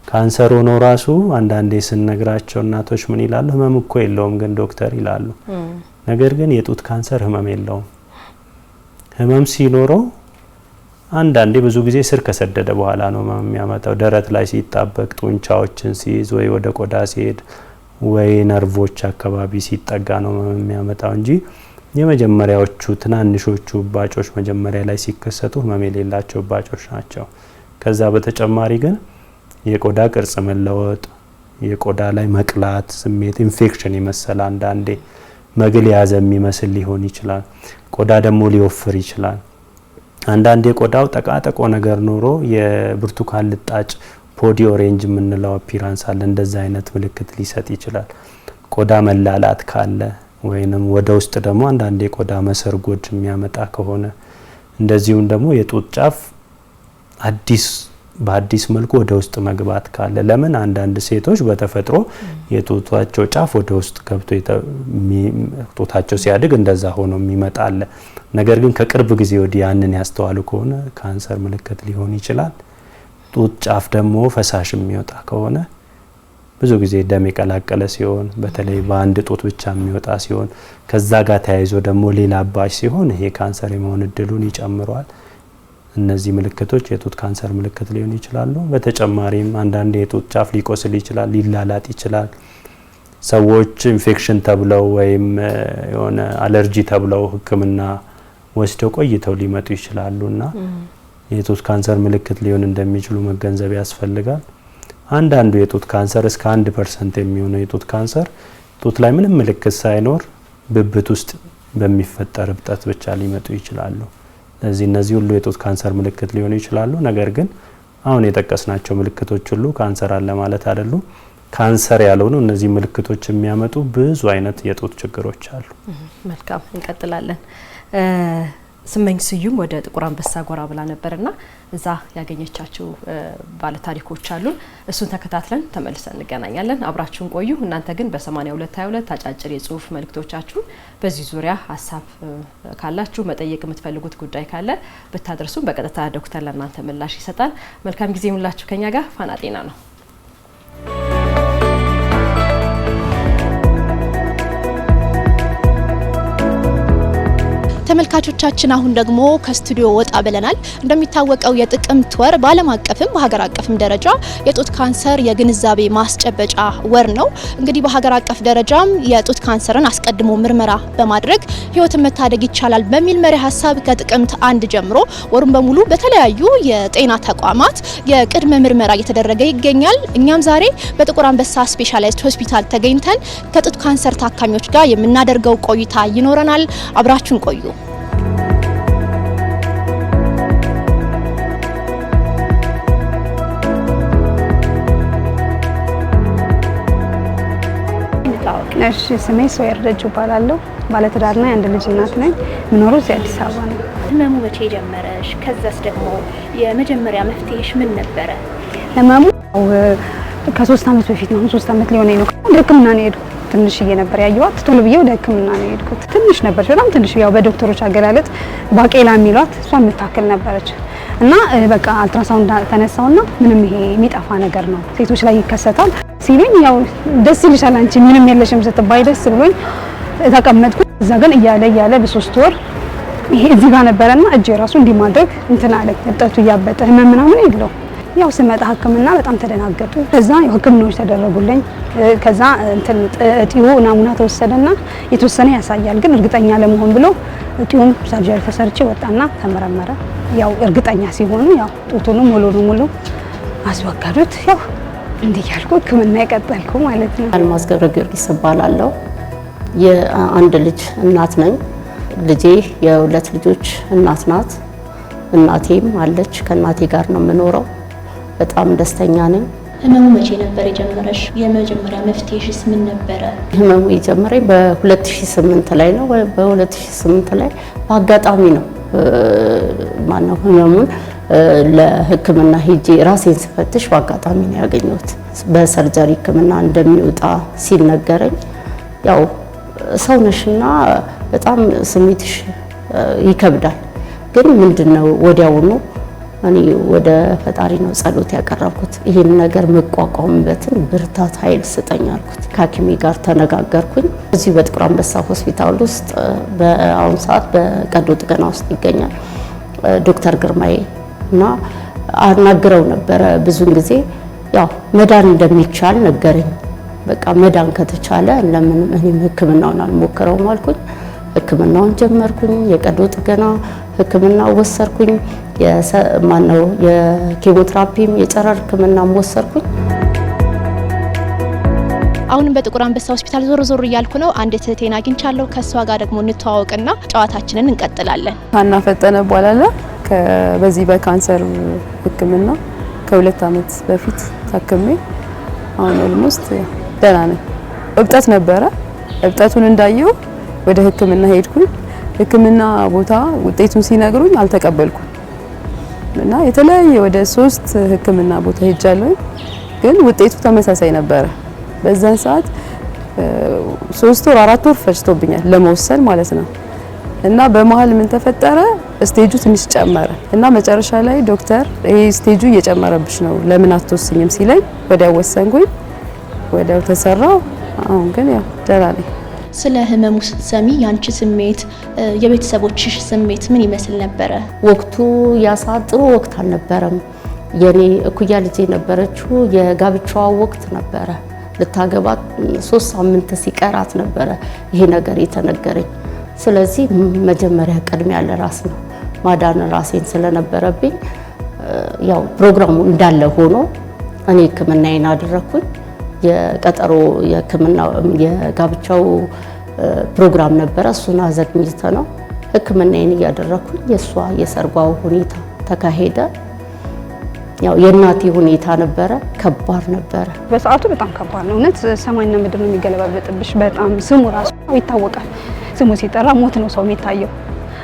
ካንሰር ሆኖ ራሱ አንዳንዴ ስንነግራቸው እናቶች ምን ይላሉ? ህመም እኮ የለውም ግን ዶክተር ይላሉ። ነገር ግን የጡት ካንሰር ህመም የለውም። ህመም ሲኖረው አንዳንዴ ብዙ ጊዜ ስር ከሰደደ በኋላ ነው ህመም የሚያመጣው። ደረት ላይ ሲጣበቅ ጡንቻዎችን ሲይዝ ወይ ወደ ቆዳ ሲሄድ ወይ ነርቮች አካባቢ ሲጠጋ ነው ህመም የሚያመጣው እንጂ የመጀመሪያዎቹ ትናንሾቹ እባጮች መጀመሪያ ላይ ሲከሰቱ ህመም የሌላቸው እባጮች ናቸው። ከዛ በተጨማሪ ግን የቆዳ ቅርጽ መለወጥ፣ የቆዳ ላይ መቅላት ስሜት፣ ኢንፌክሽን ይመስል አንዳንዴ መግል ያዘ የሚመስል ሊሆን ይችላል። ቆዳ ደግሞ ሊወፍር ይችላል። አንዳንዴ ቆዳው ጠቃጠቆ ነገር ኖሮ የብርቱካን ልጣጭ ፖዲ ኦሬንጅ የምንለው አፒራንስ አለ። እንደዛ አይነት ምልክት ሊሰጥ ይችላል። ቆዳ መላላት ካለ ወይንም ወደ ውስጥ ደግሞ አንዳንዴ ቆዳ መሰርጎድ የሚያመጣ ከሆነ እንደዚሁም ደግሞ የጡት ጫፍ በአዲስ መልኩ ወደ ውስጥ መግባት ካለ ለምን አንዳንድ ሴቶች በተፈጥሮ የጡታቸው ጫፍ ወደ ውስጥ ገብቶ ጡታቸው ሲያድግ እንደዛ ሆኖ የሚመጣ አለ። ነገር ግን ከቅርብ ጊዜ ወዲህ ያንን ያስተዋሉ ከሆነ ካንሰር ምልክት ሊሆን ይችላል። ጡት ጫፍ ደግሞ ፈሳሽ የሚወጣ ከሆነ ብዙ ጊዜ ደም የቀላቀለ ሲሆን በተለይ በአንድ ጡት ብቻ የሚወጣ ሲሆን ከዛ ጋር ተያይዞ ደግሞ ሌላ አባሽ ሲሆን ይሄ ካንሰር የመሆን እድሉን ይጨምረዋል። እነዚህ ምልክቶች የጡት ካንሰር ምልክት ሊሆኑ ይችላሉ። በተጨማሪም አንዳንድ የጡት ጫፍ ሊቆስል ይችላል፣ ሊላላጥ ይችላል። ሰዎች ኢንፌክሽን ተብለው ወይም የሆነ አለርጂ ተብለው ሕክምና ወስደው ቆይተው ሊመጡ ይችላሉና የጡት ካንሰር ምልክት ሊሆን እንደሚችሉ መገንዘብ ያስፈልጋል። አንዳንዱ የጡት ካንሰር እስከ 1% የሚሆነው የጡት ካንሰር ጡት ላይ ምንም ምልክት ሳይኖር ብብት ውስጥ በሚፈጠር እብጠት ብቻ ሊመጡ ይችላሉ። እነዚህ ሁሉ የጡት ካንሰር ምልክት ሊሆኑ ይችላሉ። ነገር ግን አሁን የጠቀስናቸው ምልክቶች ሁሉ ካንሰር አለ ማለት አይደሉም። ካንሰር ያልሆኑ እነዚህ ምልክቶች የሚያመጡ ብዙ አይነት የጡት ችግሮች አሉ። መልካም እንቀጥላለን። ስመኝ ስዩም ወደ ጥቁር አንበሳ ጎራ ብላ ነበርና እዛ ያገኘቻቸው ባለታሪኮች አሉ። እሱን ተከታትለን ተመልሰን እንገናኛለን። አብራችሁን ቆዩ። እናንተ ግን በ8222 አጫጭር የጽሁፍ መልእክቶቻችሁ በዚህ ዙሪያ ሀሳብ ካላችሁ መጠየቅ የምትፈልጉት ጉዳይ ካለ ብታደርሱ በቀጥታ ዶክተር ለእናንተ ምላሽ ይሰጣል። መልካም ጊዜ ሁላችሁ ከኛ ጋር። ፋና ጤና ነው። ተመልካቾቻችን አሁን ደግሞ ከስቱዲዮ ወጣ ብለናል። እንደሚታወቀው የጥቅምት ወር በዓለም አቀፍም በሀገር አቀፍም ደረጃ የጡት ካንሰር የግንዛቤ ማስጨበጫ ወር ነው። እንግዲህ በሀገር አቀፍ ደረጃም የጡት ካንሰርን አስቀድሞ ምርመራ በማድረግ ህይወትን መታደግ ይቻላል በሚል መሪ ሀሳብ ከጥቅምት 1 ጀምሮ ወሩን በሙሉ በተለያዩ የጤና ተቋማት የቅድመ ምርመራ እየተደረገ ይገኛል። እኛም ዛሬ በጥቁር አንበሳ ስፔሻላይዝድ ሆስፒታል ተገኝተን ከጡት ካንሰር ታካሚዎች ጋር የምናደርገው ቆይታ ይኖረናል። አብራችሁን ቆዩ። እሺ ስሜ ሶየር ደጁ እባላለሁ። ባለትዳርና የአንድ ልጅ እናት ነኝ። የምኖረው እዚህ አዲስ አበባ ነው። ህመሙ መቼ ጀመረሽ? ከዛስ ደግሞ የመጀመሪያ መፍትሄሽ ምን ነበረ? ህመሙ ከ3 አመት በፊት ነው። 3 አመት ሊሆነኝ ነው። ሕክምና ነው የሄድኩት። ትንሽዬ ነበር ያየኋት። ቶሎ ብዬ ወደ ሕክምና ነው የሄድኩት። ትንሽ ነበረች፣ በጣም ትንሽ፣ ያው በዶክተሮች አገላለጥ ባቄላ የሚሏት እሷ የምታክል ነበረች። እና በቃ አልትራሳውንድ ተነሳውና ምንም ይሄ የሚጠፋ ነገር ነው ሴቶች ላይ ይከሰታል ሲሉኝ፣ ያው ደስ ይልሻል አንቺ ምንም የለሽም ስትባይ ደስ ብሎኝ ተቀመጥኩ። እዛ ግን እያለ በ3 ወር ይሄ እዚህ ጋር ነበረና እጄ ራሱ እንዲህ ማድረግ እንትን አለ። እብጠቱ እያበጠ ህመም ምናምን የለው። ያው ስመጣ ህክምና በጣም ተደናገጡ። ከዛ ያው ህክምናዎች ተደረጉልኝ። ከዛ እንትን እጢው ናሙና ተወሰደና የተወሰነ ያሳያል፣ ግን እርግጠኛ ለመሆን ብሎ እጢውም ሰርጀሪ ተሰርቼ ወጣና ተመረመረ። ያው እርግጠኛ ሲሆኑ ያው ጡቱንም ሙሉ አስወገዱት። ያው እንዲህ ያልኩ ህክምና የቀጠልኩ ማለት ነው። አልማዝ ገብረ ጊዮርጊስ እባላለሁ። የአንድ ልጅ እናት ነኝ። ልጄ የ2 ልጆች እናት ናት። እናቴም አለች። ከእናቴ ጋር ነው የምኖረው። በጣም ደስተኛ ነኝ። ህመሙ መቼ ነበር የጀመረሽ? የመጀመሪያ መፍትሄሽስ ምን ነበረ? ህመሙ የጀመረኝ በ2008 ላይ ነው። በ2008 ላይ በአጋጣሚ ነው ማነው ህመሙን ለህክምና ሄጄ ራሴን ስፈትሽ በአጋጣሚ ነው ያገኘሁት። በሰርጀሪ ህክምና እንደሚወጣ ሲነገረኝ ያው ሰውነሽና በጣም ስሜትሽ ይከብዳል። ግን ምንድነው ወዲያውኑ እኔ ወደ ፈጣሪ ነው ጸሎት ያቀረብኩት። ይሄን ነገር መቋቋምበትን ብርታት ኃይል ስጠኝ አልኩት። ከሐኪሜ ጋር ተነጋገርኩኝ። እዚህ በጥቁር አንበሳ ሆስፒታል ውስጥ በአሁን ሰዓት በቀዶ ጥገና ውስጥ ይገኛል ዶክተር ግርማዬ እና አናግረው ነበረ። ብዙን ጊዜ ያው መዳን እንደሚቻል ነገረኝ። በቃ መዳን ከተቻለ ለምን እኔም ህክምናውን አልሞክረውም አልኩኝ። ህክምናውን ጀመርኩኝ። የቀዶ ጥገና ህክምና ወሰርኩኝ። የኬሞቴራፒም የጨረር ህክምናም ወሰርኩኝ። አሁንም በጥቁር አንበሳ ሆስፒታል ዞር እያልኩ ነው። አንድ እህቴን አግኝቻለሁ። ከሷ ጋር ደግሞ እንተዋወቅና ጨዋታችንን እንቀጥላለን። ሀና ፈጠነ እባላለሁ። በዚህ በካንሰር ህክምና ከ2 ዓመት በፊት ታክሜ አሁን ኦልሞስት ደህና ነኝ። እብጠት ነበረ። እብጠቱን እንዳየው ወደ ህክምና ሄድኩኝ። ህክምና ቦታ ውጤቱን ሲነግሩኝ አልተቀበልኩም እና የተለያየ ወደ 3 ህክምና ቦታ ሄጃለሁ፣ ግን ውጤቱ ተመሳሳይ ነበረ። በዛን ሰዓት 3 ወር 4 ወር ፈጅቶብኛል ለመወሰን ማለት ነው። እና በመሀል ምን ተፈጠረ? ስቴጁ ትንሽ ጨመረ እና መጨረሻ ላይ ዶክተር ይሄ ስቴጁ እየጨመረብሽ ነው ለምን አትወስኝም ሲለኝ ወዲያው ወሰንኩኝ። ወዲያው ተሰራው። አሁን ግን ያው ደህና ነኝ። ስለ ህመሙ ስትሰሚ ያንቺ ስሜት፣ የቤተሰቦችሽ ስሜት ምን ይመስል ነበረ? ወቅቱ ያሳጥሩ ወቅት አልነበረም። የኔ እኩያ ልጅ የነበረችው የጋብቻዋ ወቅት ነበረ። ልታገባ 3 ሳምንት ሲቀራት ነበረ ይሄ ነገር የተነገረኝ። ስለዚህ መጀመሪያ ቅድሚያ ለራስ ነው ማዳን ራሴን ስለነበረብኝ ያው ፕሮግራሙ እንዳለ ሆኖ እኔ ህክምናዬን አደረኩኝ። የቀጠሮ የህክምና የጋብቻው ፕሮግራም ነበረ። እሱን አዘግይተ ነው ህክምናዬን እያደረኩኝ የሷ የሰርጓው ሁኔታ ተካሄደ። ያው የእናቴ ሁኔታ ነበረ፣ ከባድ ነበረ። በሰዓቱ በጣም ከባድ ነው እውነት። ሰማይና ምድር ነው የሚገለባበጥብሽ። በጣም ስሙ ራሱ ይታወቃል። ስሙ ሲጠራ ሞት ነው ሰው የሚታየው።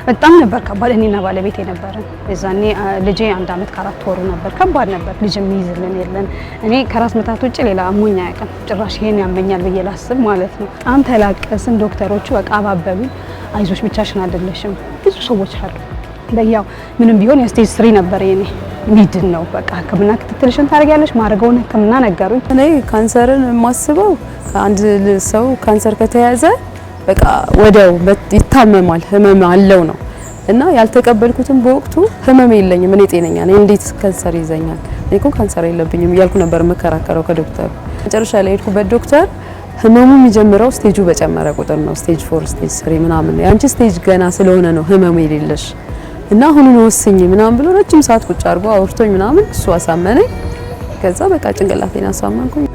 በጣም ነበር ከባድ። እኔና ባለቤቴ ነበርን የዛኔ። ልጄ 1 ዓመት ከ4 ወሩ ነበር። ከባድ ነበር። ልጅ የሚይዝልን የለን። እኔ ከራስ ምታት ውጭ ሌላ አሞኝ አያውቅም። ጭራሽ ይሄን ያመኛል ብዬ ላስብ ማለት ነው። በጣም ተላቀስን። ዶክተሮቹ በቃ አባበሉኝ። አይዞሽ ብቻሽን አይደለሽም፣ ብዙ ሰዎች አሉ። በያው ምንም ቢሆን የስቴጅ 3 ነበር የኔ። ሚድን ነው በቃ ህክምና ክትትልሽን ታደርጊያለሽ። ማድረገውን ህክምና ነገሩኝ። እኔ ካንሰርን የማስበው አንድ ሰው ካንሰር ከተያዘ በቃ ወዲያው ይታመማል፣ ህመም አለው ነው እና ያልተቀበልኩትም በወቅቱ ህመም የለኝም እኔ ጤነኛ ነኝ፣ እንዴት ካንሰር ይዘኛል? እኔ እኮ ካንሰር የለብኝም እያልኩ ነበር መከራከረው ከዶክተሩ። መጨረሻ ላይ ሄድኩበት ዶክተር ህመሙ የሚጀምረው ስቴጁ በጨመረ ቁጥር ነው፣ ስቴጅ 4 ስቴጅ 3 ምናምን። ያንቺ ስቴጅ ገና ስለሆነ ነው ህመሙ የሌለሽ እና አሁኑን ወስኝ ምናምን ብሎ ረጅም ሰዓት ቁጭ አድርጎ አውርቶኝ ምናምን እሱ አሳመነኝ። ከዛ በቃ ጭንቅላቴን አሳመንኩኝ።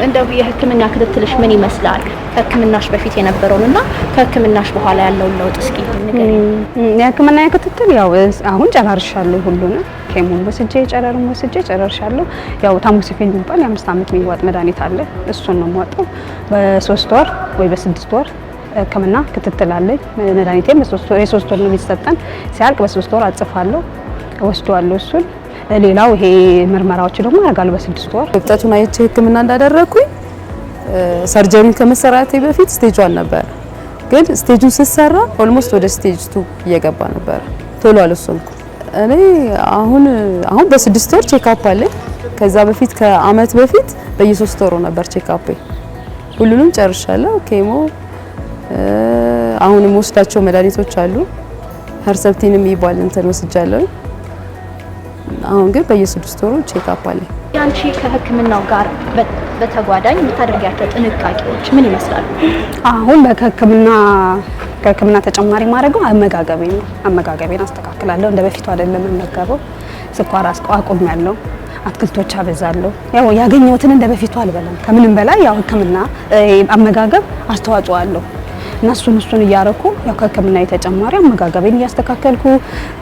እንደው የህክምና ክትትልሽ ምን ይመስላል? ከህክምናሽ በፊት የነበረውንና ከህክምናሽ በኋላ ያለውን ለውጥ እስኪ ንገሪኝ። የህክምና ክትትል ያው አሁን ጨራርሻለሁ ሁሉንም። ኬሞን ወስጄ ጨረርም ወስጄ ጨራርሻለሁ። ያው ታሞክሲፌን የሚባል የ5 ዓመት የሚዋጥ መድኃኒት አለ። እሱን ነው የምወጣው። በ3 ወር ወይ በ6 ወር ህክምና ክትትል አለኝ። መድኃኒቴም የ3 ወር ነው የሚሰጠን። ሲያልቅ በ3 ወር አጽፋለሁ፣ እወስደዋለሁ እሱን። ሌላው ይሄ ምርመራዎች ደግሞ ያጋሉ በ6 ወር። እብጠቱን አይቼ ህክምና እንዳደረኩኝ ሰርጀሪውን ከመሰራቴ በፊት ስቴጅ 1 ነበር፣ ግን ስቴጁን ሲሰራ ኦልሞስት ወደ ስቴጅ 2 እየገባ ነበር። ቶሎ አልወሰንኩም። እኔ አሁን በ6 ወር ቼክአፕ አለኝ። ከዛ በፊት ከአመት በፊት በየ3 ወሩ ነበር ቼክአፕ። ሁሉንም ጨርሻለሁ። ኬሞ አሁንም ወስዳቸው መድኃኒቶች አሉ። ሄርሰፕቲን የሚባል እንትን ወስጃለሁ። አሁን ግን በየ6 ወሩ ቼክአፕ አለኝ። ያንቺ ከህክምናው ጋር በተጓዳኝ የምታደርጊያቸው ጥንቃቄዎች ምን ይመስላሉ? አሁን ከህክምና ተጨማሪ ማድረገው አመጋገቤን አስተካክላለሁ። እንደ በፊቱ አይደለም የምመገበው። ስኳር አቁሜያለሁ። አትክልቶች አበዛለሁ። ያው ያገኘሁትን እንደ በፊቱ አልበላም። ከምንም በላይ ያው ህክምና አመጋገብ አስተዋጽኦ አለው እና እሱን እያረኩ ያው ከህክምና የተጨማሪ አመጋገቤን እያስተካከልኩ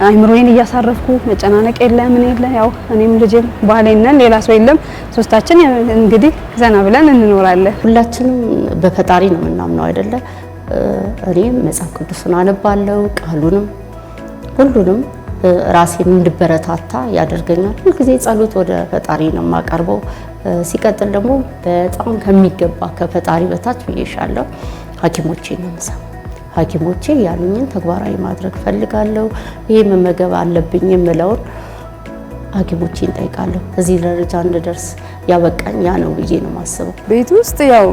አይምሮዬን እያሳረፍኩ መጨናነቅ የለ ምን የለ ያው እኔም ልጄም ባሌን ነን፣ ሌላ ሰው የለም። ሶስታችን እንግዲህ ዘና ብለን እንኖራለን። ሁላችንም በፈጣሪ ነው የምናምነው አይደለ? እኔም መጽሐፍ ቅዱስን አነባለሁ፣ ቃሉንም ሁሉንም ራሴን እንድበረታታ ያደርገኛል። ሁልጊዜ ጸሎት ወደ ፈጣሪ ነው የማቀርበው። ሲቀጥል ደግሞ በጣም ከሚገባ ከፈጣሪ በታች ብዬሻለሁ ሐኪሞቼ ነው የምሰማው። ሐኪሞቼ ያሉኝን ተግባራዊ ማድረግ ፈልጋለሁ። ይሄ መመገብ አለብኝ የምለውን ሐኪሞቼን ጠይቃለሁ። እዚህ ደረጃ እንድደርስ ያበቃኝ ያ ነው ብዬ ነው የማስበው። ቤት ውስጥ ያው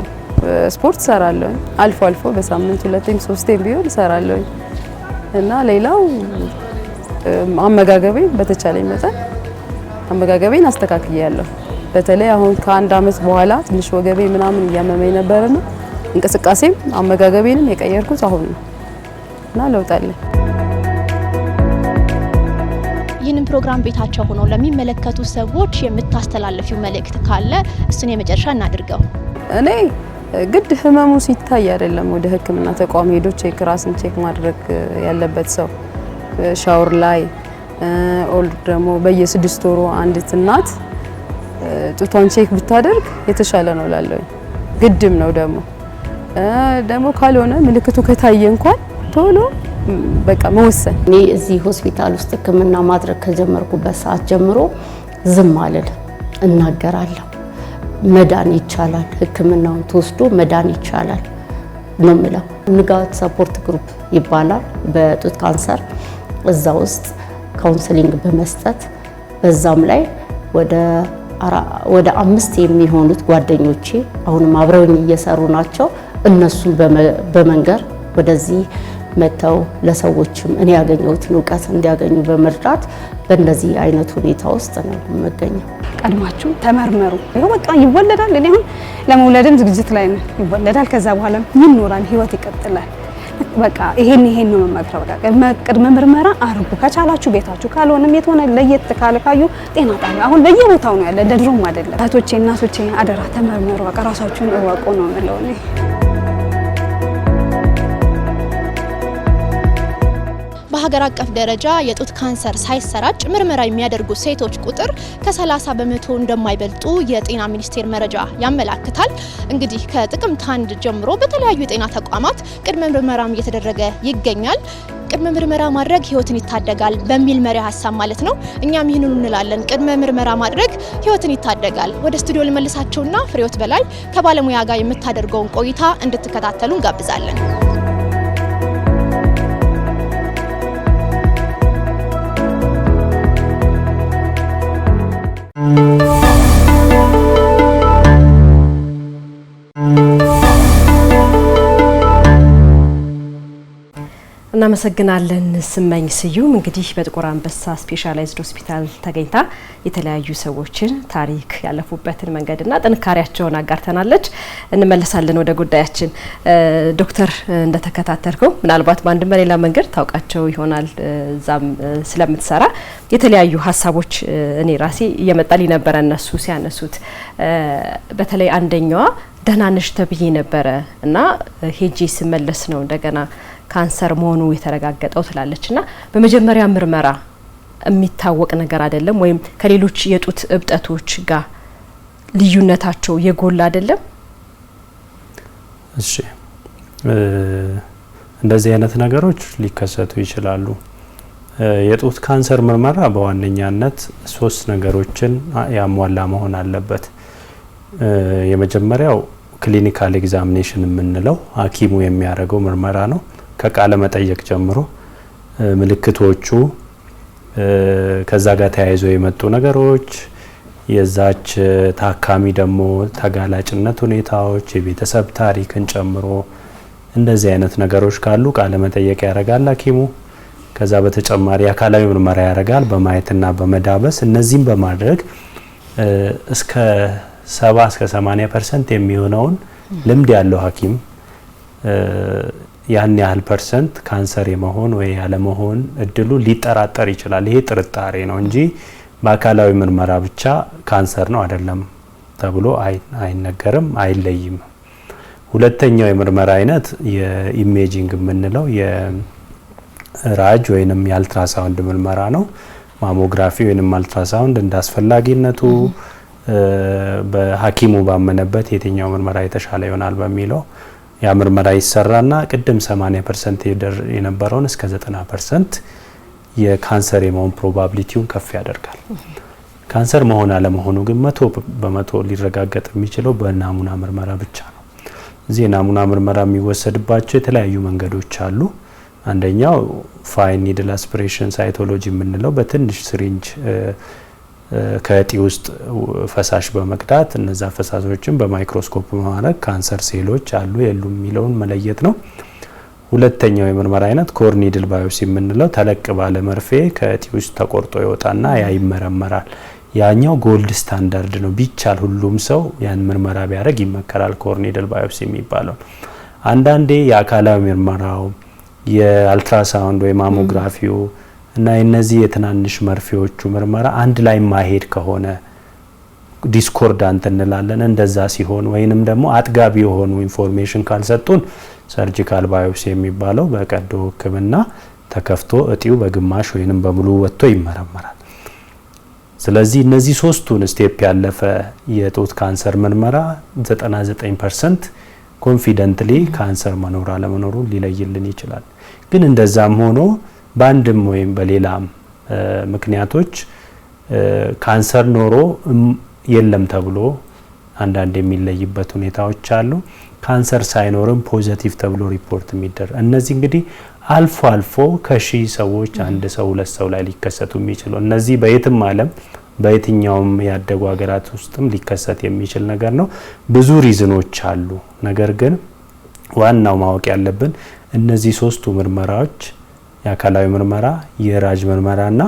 ስፖርት እሰራለሁ። አልፎ አልፎ በሳምንት 2 3 ቢሆን እሰራለሁ እና ሌላው አመጋገቤን በተቻለኝ መጠን አመጋገቤን አስተካክያለሁ። በተለይ አሁን ከ1 አመት በኋላ ትንሽ ወገቤ ምናምን እያመመኝ ነበርና እንቅስቃሴም አመጋገቤንም የቀየርኩት አሁን ነው እና ለውጥ አለ። ይህንን ፕሮግራም ቤታቸው ሆነው ለሚመለከቱ ሰዎች የምታስተላልፊው መልእክት ካለ እሱን የመጨረሻ እናድርገው። እኔ ግድ ህመሙ ሲታይ አይደለም ወደ ህክምና ተቋም ሄዶ ራስን ቼክ ማድረግ ያለበት ሰው ሻወር ላይ ኦል ደግሞ በየ6 ወሩ አንዲት እናት ጡቷን ቼክ ብታደርግ የተሻለ ነው ላለው ግድም ነው። ደግሞ ካልሆነ ምልክቱ ከታየ እንኳን ቶሎ በቃ መወሰን። እኔ እዚህ ሆስፒታል ውስጥ ህክምና ማድረግ ከጀመርኩበት ሰዓት ጀምሮ ዝም አልልም፣ እናገራለሁ። መዳን ይቻላል፣ ህክምናውን ተወስዶ መዳን ይቻላል ነው የምለው። ንጋት ሰፖርት ግሩፕ ይባላል በጡት ካንሰር። እዛ ውስጥ ካውንስሊንግ በመስጠት በዛም ላይ ወደ 5 የሚሆኑት ጓደኞቼ አሁንም አብረውኝ እየሰሩ ናቸው። እነሱን በመንገር ወደዚህ መተው ለሰዎችም እኔ ያገኘሁትን እውቀት እንዲያገኙ በመርዳት በእንደዚህ አይነት ሁኔታ ውስጥ ነው የምገኘው። ቀድማችሁ ተመርመሩ። ይሄው በቃ ይወለዳል። እኔ አሁን ለመውለድም ዝግጅት ላይ ነው። ይወለዳል፣ ከዛ በኋላ ይኖራል፣ ህይወት ይቀጥላል። በቃ ይሄን ነው መመክረው። በቃ ቅድመ ምርመራ አርጉ ከቻላችሁ ቤታችሁ፣ ካልሆነም የተሆነ ለየት ካለ ካዩ ጤና ጣቢያ አሁን በየቦታው ነው ያለ፣ እንደ ድሮም አይደለም። እህቶቼ እናቶቼ አደራ ተመርመሩ። በቃ ራሳችሁን እወቁ ነው የምለው እኔ። በሀገር አቀፍ ደረጃ የጡት ካንሰር ሳይሰራጭ ምርመራ የሚያደርጉ ሴቶች ቁጥር ከ30 በመቶ እንደማይበልጡ የጤና ሚኒስቴር መረጃ ያመላክታል። እንግዲህ ከጥቅምት 1 ጀምሮ በተለያዩ የጤና ተቋማት ቅድመ ምርመራም እየተደረገ ይገኛል። ቅድመ ምርመራ ማድረግ ህይወትን ይታደጋል በሚል መሪ ሀሳብ ማለት ነው። እኛም ይህንኑ እንላለን። ቅድመ ምርመራ ማድረግ ህይወትን ይታደጋል። ወደ ስቱዲዮ ልመልሳቸውና ፍሬዎት በላይ ከባለሙያ ጋር የምታደርገውን ቆይታ እንድትከታተሉ እንጋብዛለን። እናመሰግናለን ስመኝ ስዩም። እንግዲህ በጥቁር አንበሳ ስፔሻላይዝድ ሆስፒታል ተገኝታ የተለያዩ ሰዎችን ታሪክ ያለፉበትን መንገድና ጥንካሬያቸውን አጋርተናለች። እንመለሳለን ወደ ጉዳያችን። ዶክተር እንደተከታተልከው ምናልባት በአንድም በሌላ መንገድ ታውቃቸው ይሆናል። ዛም ስለምትሰራ የተለያዩ ሀሳቦች እኔ ራሴ እየመጣልኝ ነበረ እነሱ ሲያነሱት። በተለይ አንደኛዋ ደህና ነሽ ተብዬ ነበረ እና ሄጄ ስመለስ ነው እንደገና ካንሰር መሆኑ የተረጋገጠው ትላለችና በመጀመሪያ ምርመራ የሚታወቅ ነገር አይደለም ወይም ከሌሎች የጡት እብጠቶች ጋር ልዩነታቸው የጎላ አይደለም? እሺ እንደዚህ አይነት ነገሮች ሊከሰቱ ይችላሉ። የጡት ካንሰር ምርመራ በዋነኛነት 3 ነገሮችን ያሟላ መሆን አለበት። የመጀመሪያው ክሊኒካል ኤግዛሚኔሽን የምንለው ሐኪሙ የሚያደርገው ምርመራ ነው። ከቃለ መጠየቅ ጀምሮ ምልክቶቹ፣ ከዛ ጋር ተያይዞ የመጡ ነገሮች፣ የዛች ታካሚ ደግሞ ተጋላጭነት ሁኔታዎች፣ የቤተሰብ ታሪክን ጨምሮ እንደዚህ አይነት ነገሮች ካሉ ቃለ መጠየቅ ያደርጋል ሐኪሙ። ከዛ በተጨማሪ አካላዊ ምርመራ ያደርጋል በማየትና በመዳበስ። እነዚህም በማድረግ እስከ 70 እስከ 80% የሚሆነውን ልምድ ያለው ሐኪም ያን ያህል ፐርሰንት ካንሰር የመሆን ወይ ያለመሆን እድሉ ሊጠራጠር ይችላል። ይሄ ጥርጣሬ ነው እንጂ በአካላዊ ምርመራ ብቻ ካንሰር ነው አይደለም ተብሎ አይነገርም፣ አይለይም። ሁለተኛው የምርመራ አይነት የኢሜጂንግ የምንለው የራጅ ወይንም የአልትራሳውንድ ምርመራ ነው። ማሞግራፊ ወይንም አልትራሳውንድ እንዳስፈላጊነቱ በሐኪሙ ባመነበት የትኛው ምርመራ የተሻለ ይሆናል በሚለው ያ ምርመራ ይሰራና ቅድም 80% የነበረውን እስከ 90% የካንሰር የመሆን ፕሮባቢሊቲውን ከፍ ያደርጋል። ካንሰር መሆን አለመሆኑ ግን 100% ሊረጋገጥ የሚችለው በናሙና ምርመራ ብቻ ነው። እዚህ የናሙና ምርመራ የሚወሰድባቸው የተለያዩ መንገዶች አሉ። አንደኛው ፋይን ኒድል አስፒሬሽን ሳይቶሎጂ የምንለው በትንሽ ስሪንጅ ከእጢ ውስጥ ፈሳሽ በመቅዳት እነዛ ፈሳሾችን በማይክሮስኮፕ በማድረግ ካንሰር ሴሎች አሉ የሉም የሚለውን መለየት ነው። ሁለተኛው የምርመራ አይነት ኮር ኒድል ባዮፕሲ የምንለው ተለቅ ባለ መርፌ ከእጢ ውስጥ ተቆርጦ ይወጣና ያ ይመረመራል። ያኛው ጎልድ ስታንዳርድ ነው። ቢቻል ሁሉም ሰው ያን ምርመራ ቢያደርግ ይመከራል። ኮር ኒድል ባዮፕሲ የሚባለው አንዳንዴ የአካላዊ ምርመራው የአልትራሳውንድ ወይ ማሞግራፊው እና እነዚህ የትናንሽ መርፌዎቹ ምርመራ አንድ ላይ ማሄድ ከሆነ ዲስኮርዳንት እንላለን። እንደዛ ሲሆን ወይንም ደግሞ አጥጋቢ የሆኑ ኢንፎርሜሽን ካልሰጡን ሰርጂካል ባዮፕሲ የሚባለው በቀዶ ሕክምና ተከፍቶ እጢው በግማሽ ወይንም በሙሉ ወጥቶ ይመረመራል። ስለዚህ እነዚህ 3ቱን ስቴፕ ያለፈ የጡት ካንሰር ምርመራ 99% ኮንፊደንትሊ ካንሰር መኖር አለመኖሩ ሊለይልን ይችላል። ግን እንደዛም ሆኖ በአንድም ወይም በሌላም ምክንያቶች ካንሰር ኖሮ የለም ተብሎ አንዳንድ የሚለይበት ሁኔታዎች አሉ። ካንሰር ሳይኖርም ፖዚቲቭ ተብሎ ሪፖርት የሚደረግ እነዚህ እንግዲህ አልፎ አልፎ ከሺህ ሰዎች አንድ ሰው 2 ሰው ላይ ሊከሰቱ የሚችሉ እነዚህ በየትም ዓለም በየትኛውም ያደጉ ሀገራት ውስጥም ሊከሰት የሚችል ነገር ነው። ብዙ ሪዝኖች አሉ። ነገር ግን ዋናው ማወቅ ያለብን እነዚህ 3ቱ ምርመራዎች የአካላዊ ምርመራ፣ የራጅ ምርመራና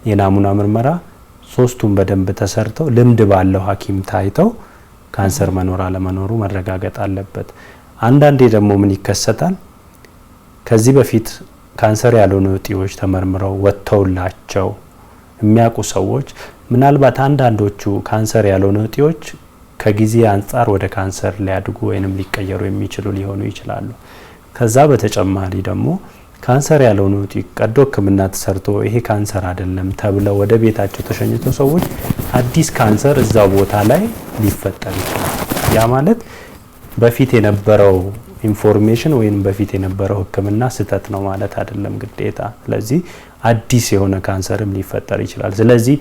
የናሙና ምርመራ 3ቱም በደንብ ተሰርተው ልምድ ባለው ሐኪም ታይተው ካንሰር መኖር አለመኖሩ መረጋገጥ አለበት። አንዳንዴ ደግሞ ምን ይከሰታል? ከዚህ በፊት ካንሰር ያልሆኑ እጢዎች ተመርምረው ወጥተውላቸው የሚያውቁ ሰዎች ምናልባት አንዳንዶቹ ካንሰር ያልሆኑ እጢዎች ከጊዜ አንጻር ወደ ካንሰር ሊያድጉ ወይንም ሊቀየሩ የሚችሉ ሊሆኑ ይችላሉ። ከዛ በተጨማሪ ደግሞ ካንሰር ያልሆኑ እጢ ቀዶ ሕክምና ተሰርቶ ይሄ ካንሰር አይደለም ተብለው ወደ ቤታቸው ተሸኝተው ሰዎች አዲስ ካንሰር እዛው ቦታ ላይ ሊፈጠር ይችላል። ያ ማለት በፊት የነበረው ኢንፎርሜሽን ወይም በፊት የነበረው ሕክምና ስህተት ነው ማለት አይደለም ግዴታ። ስለዚህ አዲስ የሆነ ካንሰርም ሊፈጠር ይችላል። ስለዚህ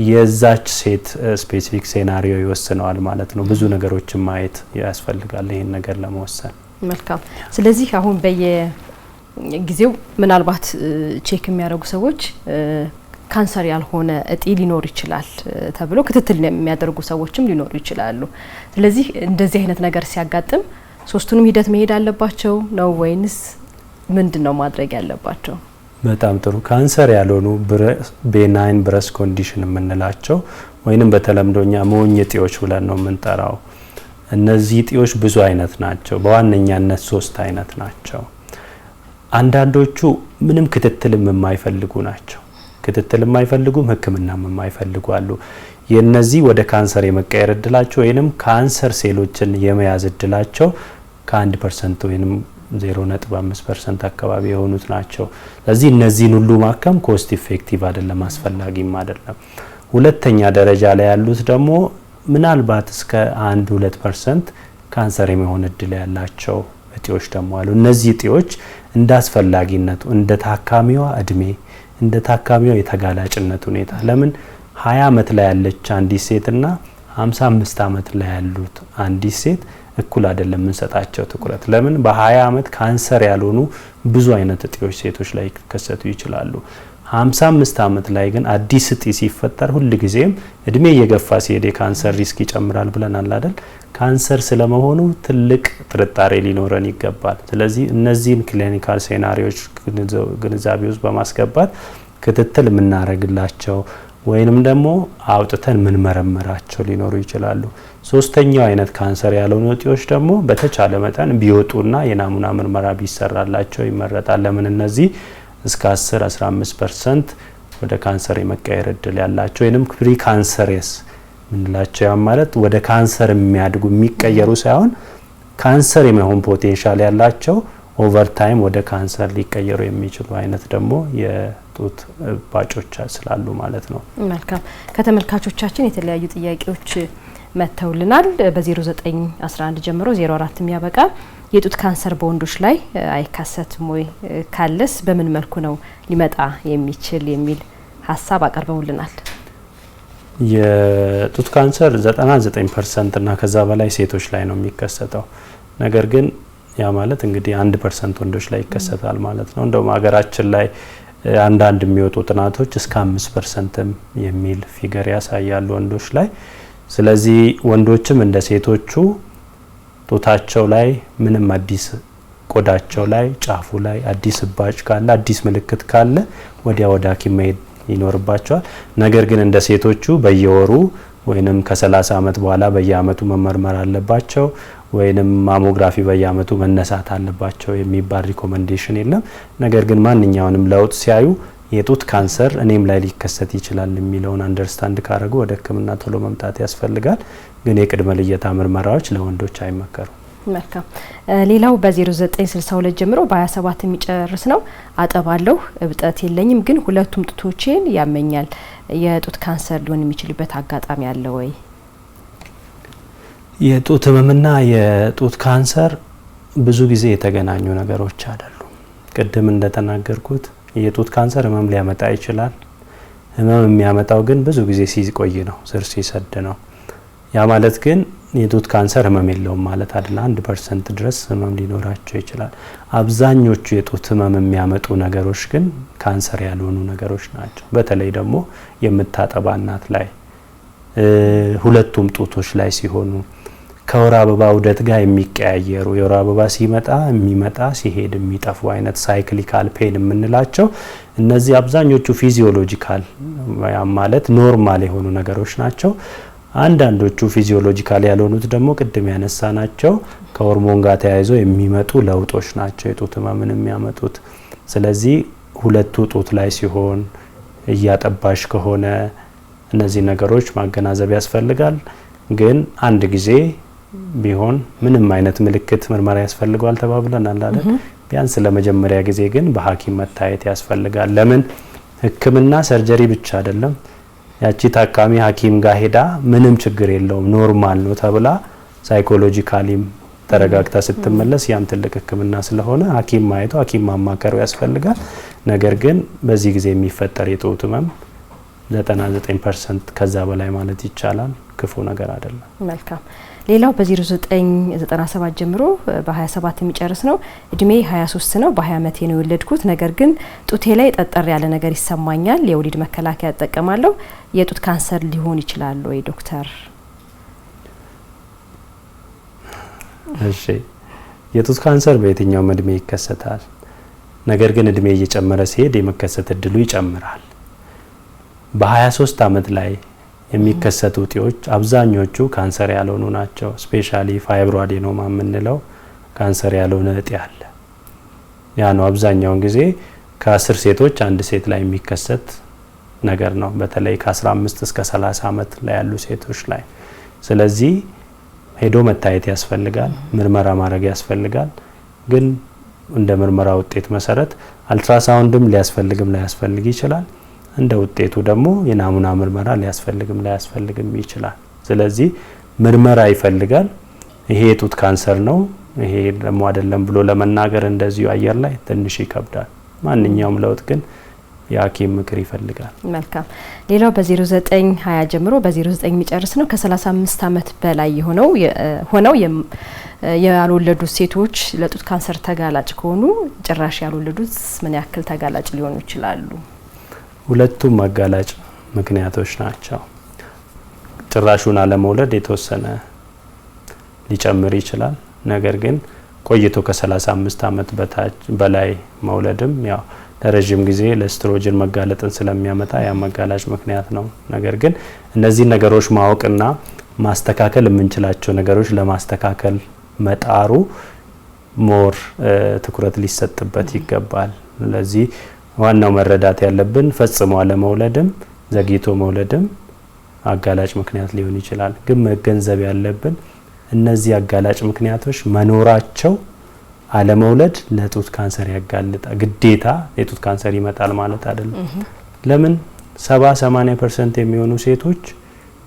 የዛች ሴት ስፔሲፊክ ሴናሪዮ ይወስነዋል ማለት ነው። ብዙ ነገሮችን ማየት ያስፈልጋል ይሄን ነገር ለመወሰን። መልካም። ስለዚህ አሁን በየጊዜው ምናልባት ቼክ የሚያደርጉ ሰዎች ካንሰር ያልሆነ እጢ ሊኖር ይችላል ተብሎ ክትትል የሚያደርጉ ሰዎችም ሊኖሩ ይችላሉ። ስለዚህ እንደዚህ አይነት ነገር ሲያጋጥም 3ቱንም ሂደት መሄድ አለባቸው ነው ወይንስ ምንድነው ማድረግ ያለባቸው? በጣም ጥሩ። ካንሰር ያልሆኑ ቤናይን ብረስ ኮንዲሽን የምንላቸው ወይንም በተለምዶኛ ሞኝ እጢዎች ብለን ነው የምንጠራው። እነዚህ እጢዎች ብዙ አይነት ናቸው። በዋነኛነት 3 አይነት ናቸው። አንዳንዶቹ ምንም ክትትልም የማይፈልጉ ናቸው። ክትትል የማይፈልጉም ሕክምናም የማይፈልጉ አሉ። የነዚህ ወደ ካንሰር የመቀየር እድላቸው ወይንም ካንሰር ሴሎችን የመያዝ እድላቸው ከ1% ወይንም 0.5% አካባቢ የሆኑት ናቸው። ስለዚህ እነዚህን ሁሉ ማከም ኮስት ኢፌክቲቭ አይደለም፣ አስፈላጊም አይደለም። ሁለተኛ ደረጃ ላይ ያሉት ደግሞ ምናልባት እስከ 1-2% ካንሰር የመሆን እድል ያላቸው እጢዎች ደግሞ አሉ። እነዚህ እጢዎች እንደ አስፈላጊነቱ እንደ ታካሚዋ እድሜ እንደ ታካሚው የተጋላጭነት ሁኔታ ለምን 20 ዓመት ላይ ያለች አንዲት ሴትና 55 ዓመት ላይ ያሉት አንዲት ሴት እኩል አይደለም እንሰጣቸው ትኩረት። ለምን በ20 ዓመት ካንሰር ያልሆኑ ብዙ አይነት እጢዎች ሴቶች ላይ ሊከሰቱ ይችላሉ። 55 ዓመት ላይ ግን አዲስ እጢ ሲፈጠር ሁሉ ጊዜም እድሜ እየገፋ ሲሄድ የካንሰር ሪስክ ይጨምራል ብለናል አይደል? ካንሰር ስለመሆኑ ትልቅ ጥርጣሬ ሊኖረን ይገባል። ስለዚህ እነዚህን ክሊኒካል ሴናሪዮች ግንዛቤ ውስጥ በማስገባት ክትትል የምናደርግላቸው ወይንም ደግሞ አውጥተን ምን መረመራቸው ሊኖሩ ይችላሉ። ሶስተኛው አይነት ካንሰር ያልሆኑ እጢዎች ደግሞ በተቻለ መጠን ቢወጡና የናሙና ምርመራ ቢሰራላቸው ይመረጣል። ለምን እነዚህ እስከ 10-15% ወደ ካንሰር የመቀየር እድል ያላቸው ወይንም ፕሪ ካንሰርስ ምንላቸው ያ ማለት ወደ ካንሰር የሚያድጉ የሚቀየሩ ሳይሆን ካንሰር የመሆን ፖቴንሻል ያላቸው ኦቨር ታይም ወደ ካንሰር ሊቀየሩ የሚችሉ አይነት ደግሞ የጡት እባጮች ስላሉ ማለት ነው። መልካም። ከተመልካቾቻችን የተለያዩ ጥያቄዎች መተውልናል። በ0911 ጀምሮ 04 የሚያበቃ የጡት ካንሰር በወንዶች ላይ አይካሰትም ወይ? ካለስ በምን መልኩ ነው ሊመጣ የሚችል የሚል ሀሳብ አቀርበውልናል። የጡት ካንሰር 99% እና ከዛ በላይ ሴቶች ላይ ነው የሚከሰተው። ነገር ግን ያ ማለት እንግዲህ 1% ወንዶች ላይ ይከሰታል ማለት ነው። እንደውም ሀገራችን ላይ አንዳንድ የሚወጡ ጥናቶች እስከ 5% የሚል ፊገር ያሳያሉ ወንዶች ላይ። ስለዚህ ወንዶችም እንደ ሴቶቹ ጡታቸው ላይ ምንም አዲስ ቆዳቸው ላይ ጫፉ ላይ አዲስ እባጭ ካለ አዲስ ምልክት ካለ ወዲያ ወደ ሐኪም መሄድ ይኖርባቸዋል። ነገር ግን እንደ ሴቶቹ በየወሩ ወይንም ከ30 ዓመት በኋላ በየአመቱ መመርመር አለባቸው ወይንም ማሞግራፊ በየአመቱ መነሳት አለባቸው የሚባል ሪኮመንዴሽን የለም። ነገር ግን ማንኛውንም ለውጥ ሲያዩ የጡት ካንሰር እኔም ላይ ሊከሰት ይችላል የሚለውን አንደርስታንድ ካረጉ ወደ ሕክምና ቶሎ መምጣት ያስፈልጋል። ግን የቅድመ ልየታ ምርመራዎች ለወንዶች አይመከሩም። መልካም። ሌላው በ0962 ጀምሮ በ27 የሚጨርስ ነው። አጠባለሁ፣ እብጠት የለኝም፣ ግን ሁለቱም ጡቶቼን ያመኛል። የጡት ካንሰር ሊሆን የሚችልበት አጋጣሚ አለ ወይ? የጡት ህመምና የጡት ካንሰር ብዙ ጊዜ የተገናኙ ነገሮች አይደሉም። ቅድም እንደተናገርኩት የጡት ካንሰር ህመም ሊያመጣ ይችላል። ህመም የሚያመጣው ግን ብዙ ጊዜ ሲቆይ ነው፣ ስር ሲሰድ ነው። ያ ማለት ግን የጡት ካንሰር ህመም የለውም ማለት አይደለም። 1% ድረስ ህመም ሊኖራቸው ይችላል። አብዛኞቹ የጡት ህመም የሚያመጡ ነገሮች ግን ካንሰር ያልሆኑ ነገሮች ናቸው። በተለይ ደግሞ የምታጠባ እናት ላይ፣ ሁለቱም ጡቶች ላይ ሲሆኑ፣ ከወር አበባ ዑደት ጋር የሚቀያየሩ የወር አበባ ሲመጣ የሚመጣ ሲሄድ የሚጠፉ አይነት ሳይክሊካል ፔን የምንላቸው እነዚህ አብዛኞቹ ፊዚዮሎጂካል ማለት ኖርማል የሆኑ ነገሮች ናቸው። አንዳንዶቹ ፊዚዮሎጂካል ያልሆኑት ደግሞ ቅድም ያነሳ ናቸው ከሆርሞን ጋር ተያይዞ የሚመጡ ለውጦች ናቸው የጡት ህመምን የሚያመጡት። ስለዚህ ሁለቱ ጡት ላይ ሲሆን እያጠባሽ ከሆነ እነዚህ ነገሮች ማገናዘብ ያስፈልጋል። ግን አንድ ጊዜ ቢሆን ምንም አይነት ምልክት ምርመራ ያስፈልገዋል ተባብለናል አይደል? ቢያንስ ለመጀመሪያ ጊዜ ግን በሐኪም መታየት ያስፈልጋል። ለምን ህክምና ሰርጀሪ ብቻ አይደለም። ያቺ ታካሚ ሐኪም ጋር ሄዳ ምንም ችግር የለውም ኖርማል ነው ተብላ ሳይኮሎጂካሊም ተረጋግታ ስትመለስ ያም ትልቅ ህክምና ስለሆነ ሐኪም ማየቱ ሐኪም ማማከሩ ያስፈልጋል። ነገር ግን በዚህ ጊዜ የሚፈጠር የጡት ህመም 99% ከዛ በላይ ማለት ይቻላል ክፉ ነገር አይደለም። መልካም። ሌላው በ0997 ጀምሮ በ27 የሚጨርስ ነው። እድሜ 23 ነው። በ20 ዓመቴ ነው የወለድኩት። ነገር ግን ጡቴ ላይ ጠጠር ያለ ነገር ይሰማኛል። የወሊድ መከላከያ እጠቀማለሁ። የጡት ካንሰር ሊሆን ይችላል ወይ ዶክተር? እሺ፣ የጡት ካንሰር በየትኛውም እድሜ ይከሰታል። ነገር ግን እድሜ እየጨመረ ሲሄድ የመከሰት እድሉ ይጨምራል። በ23 ዓመት ላይ የሚከሰቱ እጢዎች አብዛኞቹ ካንሰር ያልሆኑ ናቸው። ስፔሻሊ ፋይብሮአዴኖማ የምንለው ካንሰር ያልሆነ እጢ አለ። ያ ነው አብዛኛውን ጊዜ ከ10 ሴቶች አንድ ሴት ላይ የሚከሰት ነገር ነው። በተለይ ከ15 እስከ 30 ዓመት ላይ ያሉ ሴቶች ላይ። ስለዚህ ሄዶ መታየት ያስፈልጋል፣ ምርመራ ማድረግ ያስፈልጋል። ግን እንደ ምርመራ ውጤት መሰረት አልትራሳውንድም ሊያስፈልግም ላያስፈልግ ይችላል። እንደ ውጤቱ ደግሞ የናሙና ምርመራ ሊያስፈልግም ላያስፈልግም ይችላል። ስለዚህ ምርመራ ይፈልጋል። ይሄ የጡት ካንሰር ነው ይሄ ደግሞ አይደለም ብሎ ለመናገር እንደዚሁ አየር ላይ ትንሽ ይከብዳል። ማንኛውም ለውጥ ግን የሐኪም ምክር ይፈልጋል። መልካም። ሌላው በ0920 ጀምሮ በ09 የሚጨርስ ነው። ከ35 ዓመት በላይ ሆነው ያልወለዱት ሴቶች ለጡት ካንሰር ተጋላጭ ከሆኑ ጭራሽ ያልወለዱት ምን ያክል ተጋላጭ ሊሆኑ ይችላሉ? ሁለቱም አጋላጭ ምክንያቶች ናቸው። ጭራሹን አለመውለድ የተወሰነ ሊጨምር ይችላል። ነገር ግን ቆይቶ ከ35 ዓመት በላይ መውለድም ያው ለረጅም ጊዜ ለኤስትሮጅን መጋለጥን ስለሚያመጣ ያ መጋላጭ ምክንያት ነው። ነገር ግን እነዚህ ነገሮች ማወቅና ማስተካከል የምንችላቸው ነገሮች ለማስተካከል መጣሩ ሞር ትኩረት ሊሰጥበት ይገባል። ስለዚህ ዋናው መረዳት ያለብን ፈጽሞ አለመውለድም ዘግይቶ መውለድም አጋላጭ ምክንያት ሊሆን ይችላል። ግን መገንዘብ ያለብን እነዚህ አጋላጭ ምክንያቶች መኖራቸው አለመውለድ ለጡት ካንሰር ያጋልጣል። ግዴታ የጡት ካንሰር ይመጣል ማለት አይደለም። ለምን 70-80% የሚሆኑ ሴቶች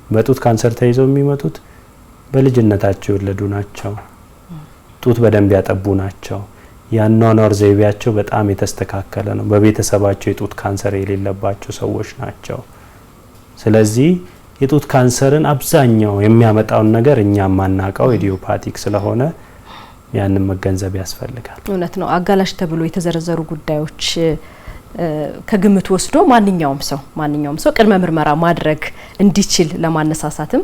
በጡት ካንሰር ተይዘው የሚመጡት በልጅነታቸው የወለዱ ናቸው። ጡት በደንብ ያጠቡ ናቸው። ያኗኗር ዘይቤያቸው በጣም የተስተካከለ ነው። በቤተሰባቸው የጡት ካንሰር የሌለባቸው ሰዎች ናቸው። ስለዚህ የጡት ካንሰርን አብዛኛው የሚያመጣውን ነገር እኛ ማናቀው ኢዲዮፓቲክ ስለሆነ ያንን መገንዘብ ያስፈልጋል። እውነት ነው። አጋላጭ ተብሎ የተዘረዘሩ ጉዳዮች ከግምት ወስዶ ማንኛውም ሰው ቅድመ ምርመራ ማድረግ እንዲችል ለማነሳሳትም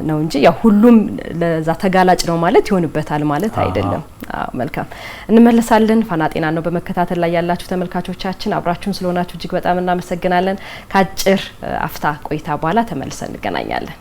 ነው እንጂ ያው ሁሉም ለዛ ተጋላጭ ነው ማለት ይሆንበታል ማለት አይደለም። መልካም እንመለሳለን። ፋና ጤና ነው በመከታተል ላይ ያላችሁ ተመልካቾቻችን፣ አብራችሁን ስለሆናችሁ እጅግ በጣም እናመሰግናለን። ከአጭር አፍታ ቆይታ በኋላ ተመልሰን እንገናኛለን።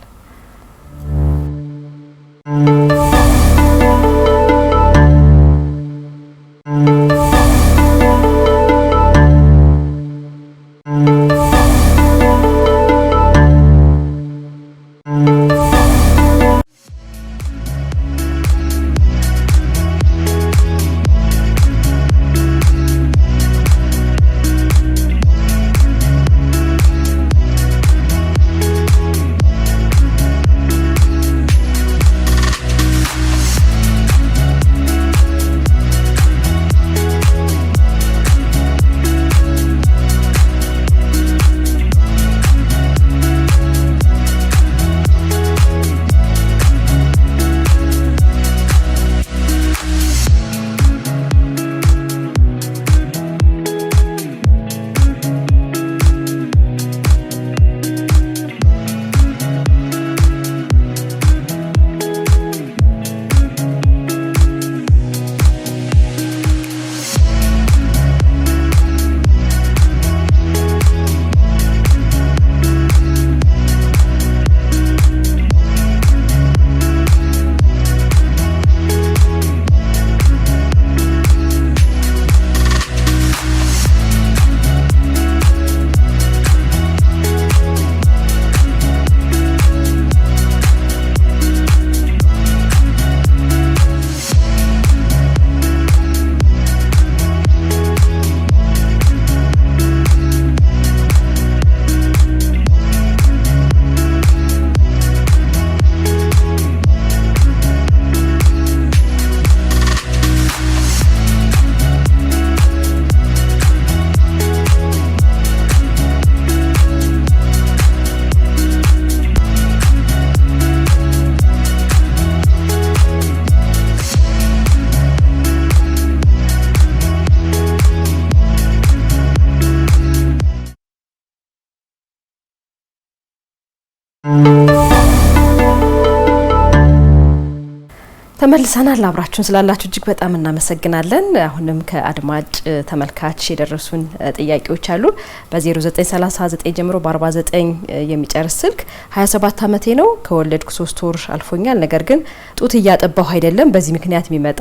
ተመልሰናል። አብራችሁን ስላላችሁ እጅግ በጣም እናመሰግናለን። አሁንም ከአድማጭ ተመልካች የደረሱን ጥያቄዎች አሉ። በ0939 ጀምሮ በ49 የሚጨርስ ስልክ 27 ዓመቴ ነው፣ ከወለድኩ 3 ወር አልፎኛል። ነገር ግን ጡት እያጠባሁ አይደለም። በዚህ ምክንያት የሚመጣ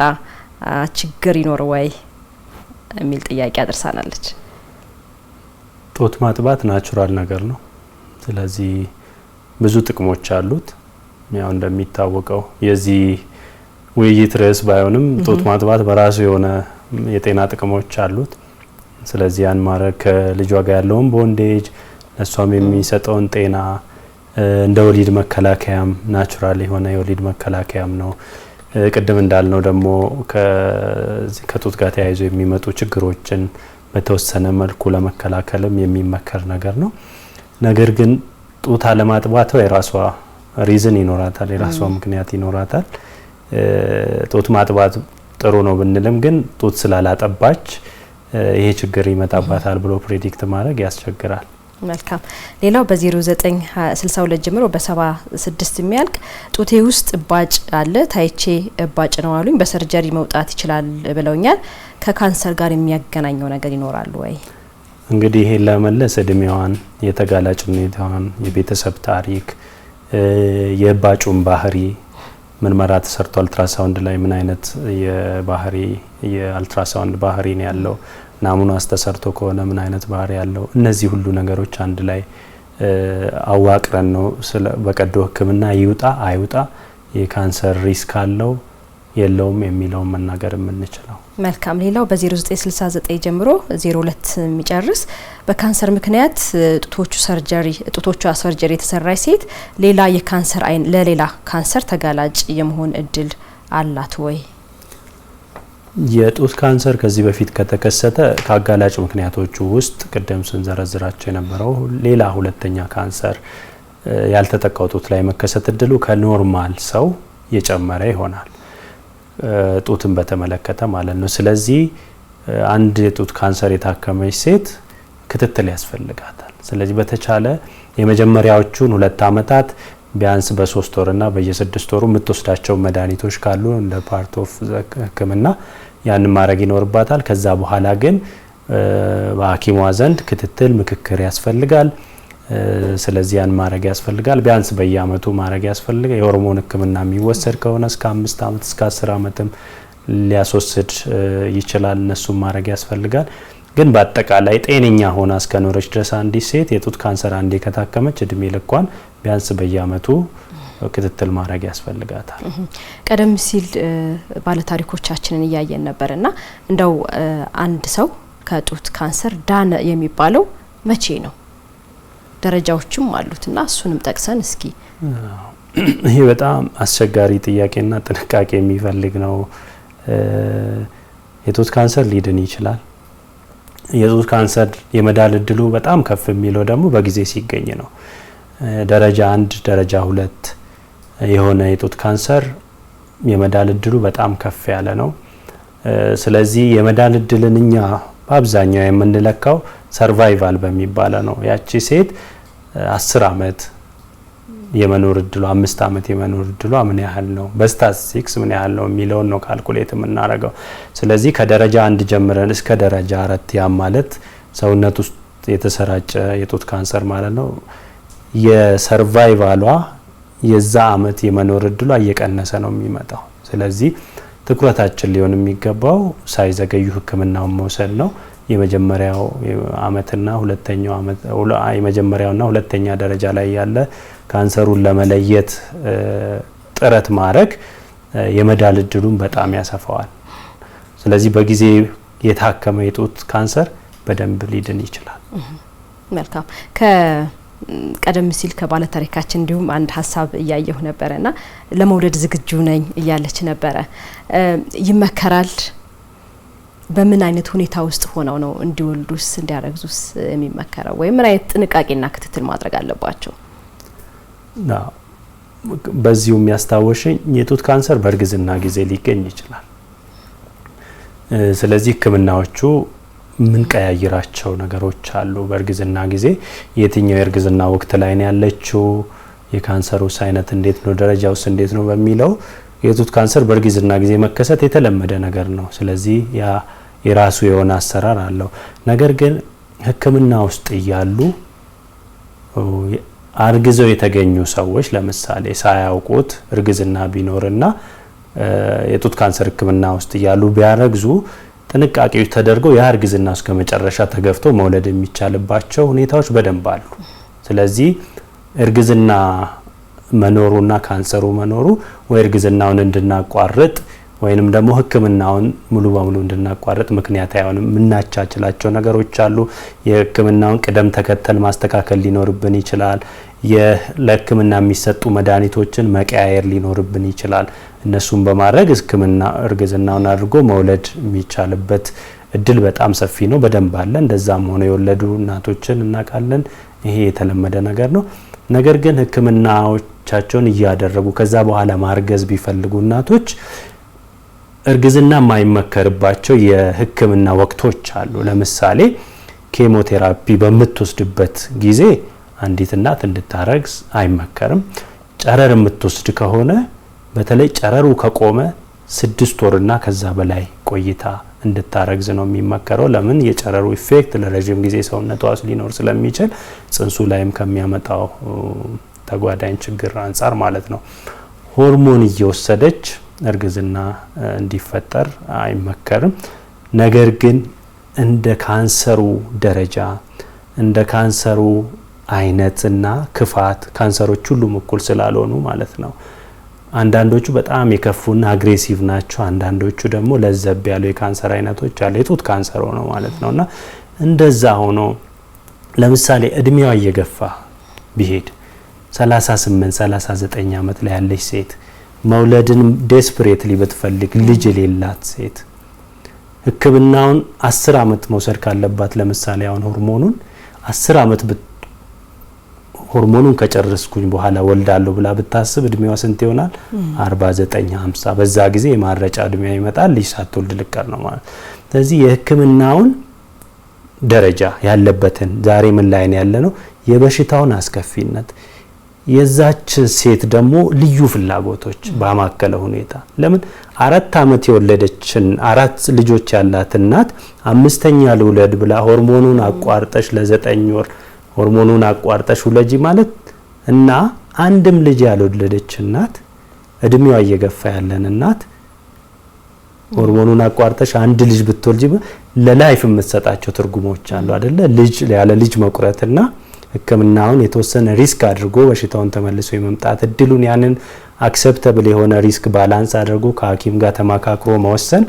ችግር ይኖር ወይ የሚል ጥያቄ አድርሳናለች። ጡት ማጥባት ናቹራል ነገር ነው። ስለዚህ ብዙ ጥቅሞች አሉት። ያው እንደሚታወቀው የዚህ ውይይት ርዕስ ባይሆንም ጡት ማጥባት በራሱ የሆነ የጤና ጥቅሞች አሉት። ስለዚህ ያን ማድረግ ከልጇ ጋር ያለውን ቦንዴጅ ለሷም የሚሰጠውን ጤና እንደ ወሊድ መከላከያም ናቹራል የሆነ የወሊድ መከላከያም ነው። ቅድም እንዳልነው ደግሞ ከጡት ጋር ተያይዞ የሚመጡ ችግሮችን በተወሰነ መልኩ ለመከላከልም የሚመከር ነገር ነው። ነገር ግን ጡት አለማጥባቷ የራሷ ሪዝን ይኖራታል፣ የራሷ ምክንያት ይኖራታል። ጡት ማጥባት ጥሩ ነው ብንልም ግን ጡት ስላላጠባች ይሄ ችግር ይመጣባታል ብሎ ፕሬዲክት ማድረግ ያስቸግራል። መልካም። ሌላው በ0962 ጀምሮ በ76 የሚያልቅ ጡቴ ውስጥ እባጭ አለ፣ ታይቼ እባጭ ነው አሉኝ፣ በሰርጀሪ መውጣት ይችላል ብለውኛል። ከካንሰር ጋር የሚያገናኘው ነገር ይኖራል ወይ? እንግዲህ ይሄን ለመለስ እድሜዋን፣ የተጋላጭነቷን፣ የቤተሰብ ታሪክ፣ የእባጩን ባህሪ ምርመራ ተሰርቶ አልትራሳውንድ ላይ ምን አይነት የባህሪ የአልትራሳውንድ ባህሪ ነው ያለው፣ ናሙናስ ተሰርቶ ከሆነ ምን አይነት ባህሪ ያለው፣ እነዚህ ሁሉ ነገሮች አንድ ላይ አዋቅረን ነው በቀዶ ሕክምና ይውጣ አይውጣ የካንሰር ሪስክ አለው የለውም የሚለውን መናገር የምንችለው። መልካም። ሌላው በ0969 ጀምሮ 02 የሚጨርስ በካንሰር ምክንያት ጡቶቿ ሰርጀሪ የተሰራች ሴት ሌላ የካንሰር ለሌላ ካንሰር ተጋላጭ የመሆን እድል አላት ወይ? የጡት ካንሰር ከዚህ በፊት ከተከሰተ ከአጋላጭ ምክንያቶቹ ውስጥ ቅድም ስንዘረዝራቸው የነበረው ሌላ ሁለተኛ ካንሰር ያልተጠቃው ጡት ላይ መከሰት እድሉ ከኖርማል ሰው የጨመረ ይሆናል፣ ጡትን በተመለከተ ማለት ነው። ስለዚህ አንድ የጡት ካንሰር የታከመች ሴት ክትትል ያስፈልጋታል። ስለዚህ በተቻለ የመጀመሪያዎቹን 2 አመታት ቢያንስ በ3 ወርና በየ6 ወሩ የምትወስዳቸው መድኃኒቶች ካሉ እንደ ፓርት ኦፍ ሕክምና ያንን ማድረግ ይኖርባታል። ከዛ በኋላ ግን በሐኪሟ ዘንድ ክትትል ምክክር ያስፈልጋል። ስለዚህ ያን ማድረግ ያስፈልጋል። ቢያንስ በየአመቱ ማድረግ ያስፈልጋል። የሆርሞን ሕክምና የሚወሰድ ከሆነ እስከ 5 አመት እስከ 10 አመትም ሊያስወስድ ይችላል። እነሱም ማድረግ ያስፈልጋል። ግን በአጠቃላይ ጤነኛ ሆና እስከኖረች ድረስ አንዲት ሴት የጡት ካንሰር አንዴ ከታከመች እድሜ ልኳን ቢያንስ በየአመቱ ክትትል ማድረግ ያስፈልጋታል። ቀደም ሲል ባለታሪኮቻችንን እያየን ነበርና እንደው አንድ ሰው ከጡት ካንሰር ዳነ የሚባለው መቼ ነው? ደረጃዎችም አሉትና እሱንም ጠቅሰን እስኪ። ይሄ በጣም አስቸጋሪ ጥያቄና ጥንቃቄ የሚፈልግ ነው። የጡት ካንሰር ሊድን ይችላል። የጡት ካንሰር የመዳን እድሉ በጣም ከፍ የሚለው ደግሞ በጊዜ ሲገኝ ነው። ደረጃ 1 ደረጃ 2 የሆነ የጡት ካንሰር የመዳን እድሉ በጣም ከፍ ያለ ነው። ስለዚህ የመዳን እድልን እኛ በአብዛኛው የምንለካው ሰርቫይቫል በሚባለው ነው። ያቺ ሴት 10 አመት የመኖር እድሉ 5 አመት የመኖር እድሉ ምን ያህል ነው፣ በስታቲስቲክስ ምን ያህል ነው የሚለውን ነው ካልኩሌት የምናደርገው። ስለዚህ ከደረጃ 1 ጀምረን እስከ ደረጃ 4 ያ ማለት ሰውነት ውስጥ የተሰራጨ የጡት ካንሰር ማለት ነው። የሰርቫይቫሏ የዛ አመት የመኖር እድሏ እየቀነሰ ነው የሚመጣው። ስለዚህ ትኩረታችን ሊሆን የሚገባው ሳይዘገዩ ሕክምናውን መውሰድ ነው። የመጀመሪያው አመትና ሁለተኛው አመት የመጀመሪያውና ሁለተኛ ደረጃ ላይ ያለ ካንሰሩን ለመለየት ጥረት ማድረግ የመዳን እድሉን በጣም ያሰፋዋል። ስለዚህ በጊዜ የታከመ የጡት ካንሰር በደንብ ሊድን ይችላል። መልካም። ቀደም ሲል ከባለ ታሪካችን እንዲሁም አንድ ሀሳብ እያየሁ ነበረና ለመውለድ ዝግጁ ነኝ እያለች ነበረ። ይመከራል? በምን አይነት ሁኔታ ውስጥ ሆነው ነው እንዲወልዱስ እንዲያረግዙስ የሚመከረው? ወይም ምን አይነት ጥንቃቄና ክትትል ማድረግ አለባቸው? በዚሁ የሚያስታውሽኝ የጡት ካንሰር በእርግዝና ጊዜ ሊገኝ ይችላል። ስለዚህ ሕክምናዎቹ ምን ቀያይራቸው ነገሮች አሉ። በእርግዝና ጊዜ የትኛው የእርግዝና ወቅት ላይ ነው ያለችው፣ የካንሰሩስ አይነት እንዴት ነው፣ ደረጃውስ እንዴት ነው በሚለው የጡት ካንሰር በእርግዝና ጊዜ መከሰት የተለመደ ነገር ነው። ስለዚህ ያ የራሱ የሆነ አሰራር አለው። ነገር ግን ሕክምና ውስጥ እያሉ አርግዘው የተገኙ ሰዎች ለምሳሌ ሳያውቁት እርግዝና ቢኖርና የጡት ካንሰር ሕክምና ውስጥ እያሉ ቢያረግዙ ጥንቃቄዎች ተደርገው ያ እርግዝና እስከ መጨረሻ ተገፍቶ መውለድ የሚቻልባቸው ሁኔታዎች በደንብ አሉ። ስለዚህ እርግዝና መኖሩና ካንሰሩ መኖሩ ወይ እርግዝናውን እንድናቋርጥ ወይንም ደግሞ ሕክምናውን ሙሉ በሙሉ እንድናቋርጥ ምክንያት አይሆንም። ምናቻችላቸው ነገሮች አሉ። የሕክምናውን ቅደም ተከተል ማስተካከል ሊኖርብን ይችላል። ለሕክምና የሚሰጡ መድኃኒቶችን መቀያየር ሊኖርብን ይችላል። እነሱን በማድረግ ሕክምና እርግዝናውን አድርጎ መውለድ የሚቻልበት እድል በጣም ሰፊ ነው፣ በደንብ አለ። እንደዛም ሆነ የወለዱ እናቶችን እናውቃለን። ይሄ የተለመደ ነገር ነው። ነገር ግን ሕክምናዎቻቸውን እያደረጉ ከዛ በኋላ ማርገዝ ቢፈልጉ እናቶች እርግዝና የማይመከርባቸው የሕክምና ወቅቶች አሉ። ለምሳሌ ኬሞቴራፒ በምትወስድበት ጊዜ አንዲት እናት እንድታረግዝ አይመከርም። ጨረር የምትወስድ ከሆነ በተለይ ጨረሩ ከቆመ 6 ወርና ከዛ በላይ ቆይታ እንድታረግዝ ነው የሚመከረው። ለምን? የጨረሩ ኢፌክት ለረጅም ጊዜ ሰውነቷ ውስጥ ሊኖር ስለሚችል ጽንሱ ላይም ከሚያመጣው ተጓዳኝ ችግር አንጻር ማለት ነው። ሆርሞን እየወሰደች እርግዝና እንዲፈጠር አይመከርም። ነገር ግን እንደ ካንሰሩ ደረጃ እንደ ካንሰሩ አይነትና ክፋት ካንሰሮች ሁሉም እኩል ስላልሆኑ ማለት ነው። አንዳንዶቹ በጣም የከፉና አግሬሲቭ ናቸው። አንዳንዶቹ ደግሞ ለዘብ ያሉ የካንሰር አይነቶች አሉ። የጡት ካንሰር ሆኖ ማለት ነውና እንደዛ ሆኖ ለምሳሌ እድሜዋ እየገፋ ቢሄድ 38 39 ዓመት ላይ ያለች ሴት መውለድን ዴስፕሬትሊ ብትፈልግ ልጅ የሌላት ሴት ሕክምናውን 10 ዓመት መውሰድ ካለባት ለምሳሌ አሁን ሆርሞኑን 10 ዓመት ሆርሞኑን ከጨረስኩኝ በኋላ ወልዳለሁ ብላ ብታስብ እድሜዋ ስንት ይሆናል? 49 50። በዛ ጊዜ የማረጫ እድሜዋ ይመጣል። ልጅ ሳትወልድ ልቀር ነው ማለት። ስለዚህ የሕክምናውን ደረጃ ያለበትን ዛሬ ምን ላይ ነው ያለነው፣ የበሽታውን አስከፊነት፣ የዛች ሴት ደግሞ ልዩ ፍላጎቶች ባማከለ ሁኔታ ለምን 4 ዓመት የወለደችን 4 ልጆች ያላት እናት 5ኛ ልውለድ ብላ ሆርሞኑን አቋርጠሽ ለ9 ወር ሆርሞኑን አቋርጠሽ ውለጂ ማለት እና አንድም ልጅ ያልወለደች እናት እድሜዋ እየገፋ ያለን እናት ሆርሞኑን አቋርጠሽ አንድ ልጅ ብትወልጂ ለላይፍ የምትሰጣቸው ትርጉሞች አሉ አይደለ? ልጅ ያለ ልጅ መቁረጥና ሕክምናውን የተወሰነ ሪስክ አድርጎ በሽታውን ተመልሶ የመምጣት እድሉን ያንን አክሰፕተብል የሆነ ሪስክ ባላንስ አድርጎ ከሐኪም ጋር ተማካክሮ መወሰን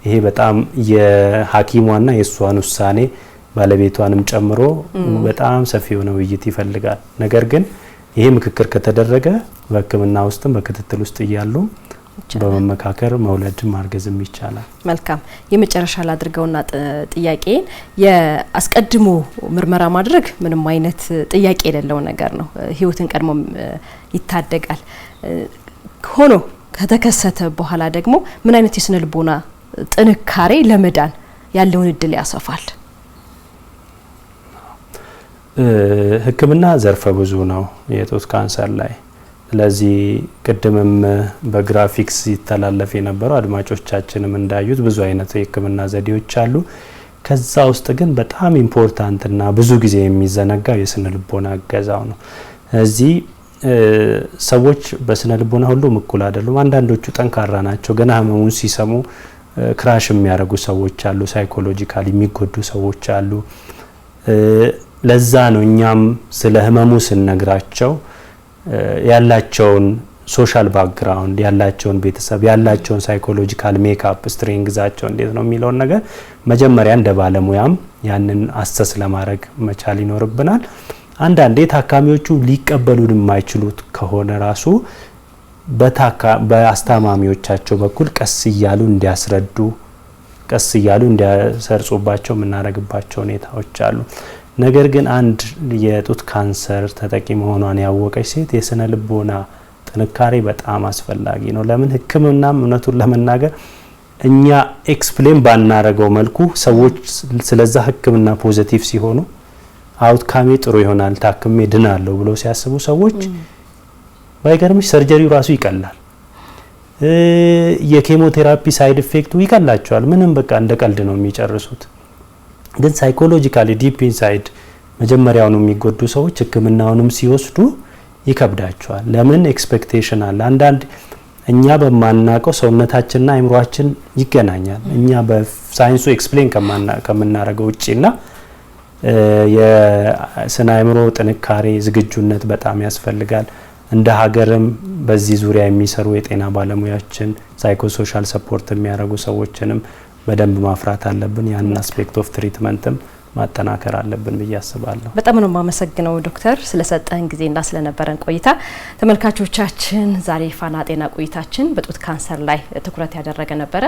ይሄ በጣም የሐኪሟና የሷን ውሳኔ ባለቤቷንም ጨምሮ በጣም ሰፊ የሆነ ውይይት ይፈልጋል። ነገር ግን ይሄ ምክክር ከተደረገ በሕክምና ውስጥም በክትትል ውስጥ እያሉ በመመካከር መውለድ ማርገዝም ይቻላል። መልካም። የመጨረሻ ላድርገውና ጥያቄን የአስቀድሞ ምርመራ ማድረግ ምንም አይነት ጥያቄ የሌለው ነገር ነው። ህይወትን ቀድሞ ይታደጋል። ሆኖ ከተከሰተ በኋላ ደግሞ ምን አይነት የስነ ልቦና ጥንካሬ ለመዳን ያለውን እድል ያሰፋል? ሕክምና ዘርፈ ብዙ ነው የጡት ካንሰር ላይ። ስለዚህ ቅድምም በግራፊክስ ይተላለፍ የነበረው አድማጮቻችንም እንዳዩት ብዙ አይነት የሕክምና ዘዴዎች አሉ። ከዛ ውስጥ ግን በጣም ኢምፖርታንትና ብዙ ጊዜ የሚዘነጋው የስነ ልቦና እገዛው ነው። እዚህ ሰዎች በስነ ልቦና ሁሉም እኩል አይደሉም። አንዳንዶቹ ጠንካራ ናቸው። ገና ህመሙን ሲሰሙ ክራሽ የሚያደርጉ ሰዎች አሉ። ሳይኮሎጂካሊ የሚጎዱ ሰዎች አሉ። ለዛ ነው እኛም ስለ ህመሙ ስንነግራቸው ያላቸውን ሶሻል ባክግራውንድ ያላቸውን ቤተሰብ ያላቸውን ሳይኮሎጂካል ሜካፕ ስትሬንግዛቸው እንዴት ነው የሚለውን ነገር መጀመሪያ እንደ ባለሙያም ያንን አሰስ ለማድረግ መቻል ይኖርብናል። አንዳንዴ ታካሚዎቹ ሊቀበሉን የማይችሉት ከሆነ ራሱ በአስታማሚዎቻቸው በኩል ቀስ እያሉ እንዲያስረዱ ቀስ እያሉ እንዲያሰርጹባቸው የምናደርግባቸው ሁኔታዎች አሉ። ነገር ግን አንድ የጡት ካንሰር ተጠቂ መሆኗን ያወቀች ሴት የስነ ልቦና ጥንካሬ በጣም አስፈላጊ ነው። ለምን ሕክምናም እውነቱን ለመናገር እኛ ኤክስፕሌን ባናረገው መልኩ ሰዎች ስለዛ ሕክምና ፖዚቲቭ ሲሆኑ አውትካሜ ጥሩ ይሆናል ታክሜ ድናለሁ ብለው ሲያስቡ ሰዎች ባይገርምሽ ሰርጀሪው ራሱ ይቀላል። የኬሞቴራፒ ሳይድ ኢፌክቱ ይቀላቸዋል። ምንም በቃ እንደ ቀልድ ነው የሚጨርሱት። ግን ሳይኮሎጂካሊ ዲፕ ኢንሳይድ መጀመሪያውኑ የሚጎዱ ሰዎች ሕክምናውንም ሲወስዱ ይከብዳቸዋል። ለምን? ኤክስፔክቴሽን አለ። አንዳንድ እኛ በማናቀው ሰውነታችንና አእምሮአችን ይገናኛል። እኛ በሳይንሱ ኤክስፕሌን ከምናረገው ውጪና የስነ አእምሮ ጥንካሬ ዝግጁነት በጣም ያስፈልጋል። እንደ ሀገርም በዚህ ዙሪያ የሚሰሩ የጤና ባለሙያዎችን ሳይኮሶሻል ሰፖርት የሚያደርጉ ሰዎችንም በደንብ ማፍራት አለብን። ያን አስፔክት ኦፍ ትሪትመንትም ማጠናከር አለብን ብዬ አስባለሁ። በጣም ነው የማመሰግነው ዶክተር ስለሰጠን ጊዜና ስለነበረን ቆይታ። ተመልካቾቻችን ዛሬ ፋና ጤና ቆይታችን በጡት ካንሰር ላይ ትኩረት ያደረገ ነበረ።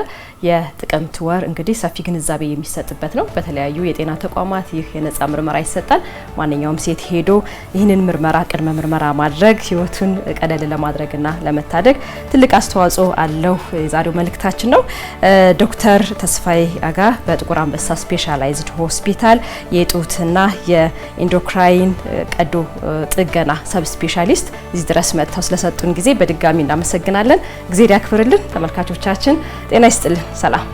የጥቅምት ወር እንግዲህ ሰፊ ግንዛቤ የሚሰጥበት ነው። በተለያዩ የጤና ተቋማት ይህ የነጻ ምርመራ ይሰጣል። ማንኛውም ሴት ሄዶ ይህንን ምርመራ ቅድመ ምርመራ ማድረግ ህይወቱን ቀለል ለማድረግና ለመታደግ ትልቅ አስተዋጽኦ አለው የዛሬው መልእክታችን ነው። ዶክተር ተስፋዬ አጋ በጥቁር አንበሳ ስፔሻላይዝድ ሆስፒታል የጡትና የኢንዶክራይን ቀዶ ጥገና ሰብ ስፔሻሊስት እዚህ ድረስ መጥተው ስለሰጡን ጊዜ በድጋሚ እናመሰግናለን። እግዚአብሔር ያክብርልን። ተመልካቾቻችን ጤና ይስጥልን። ሰላም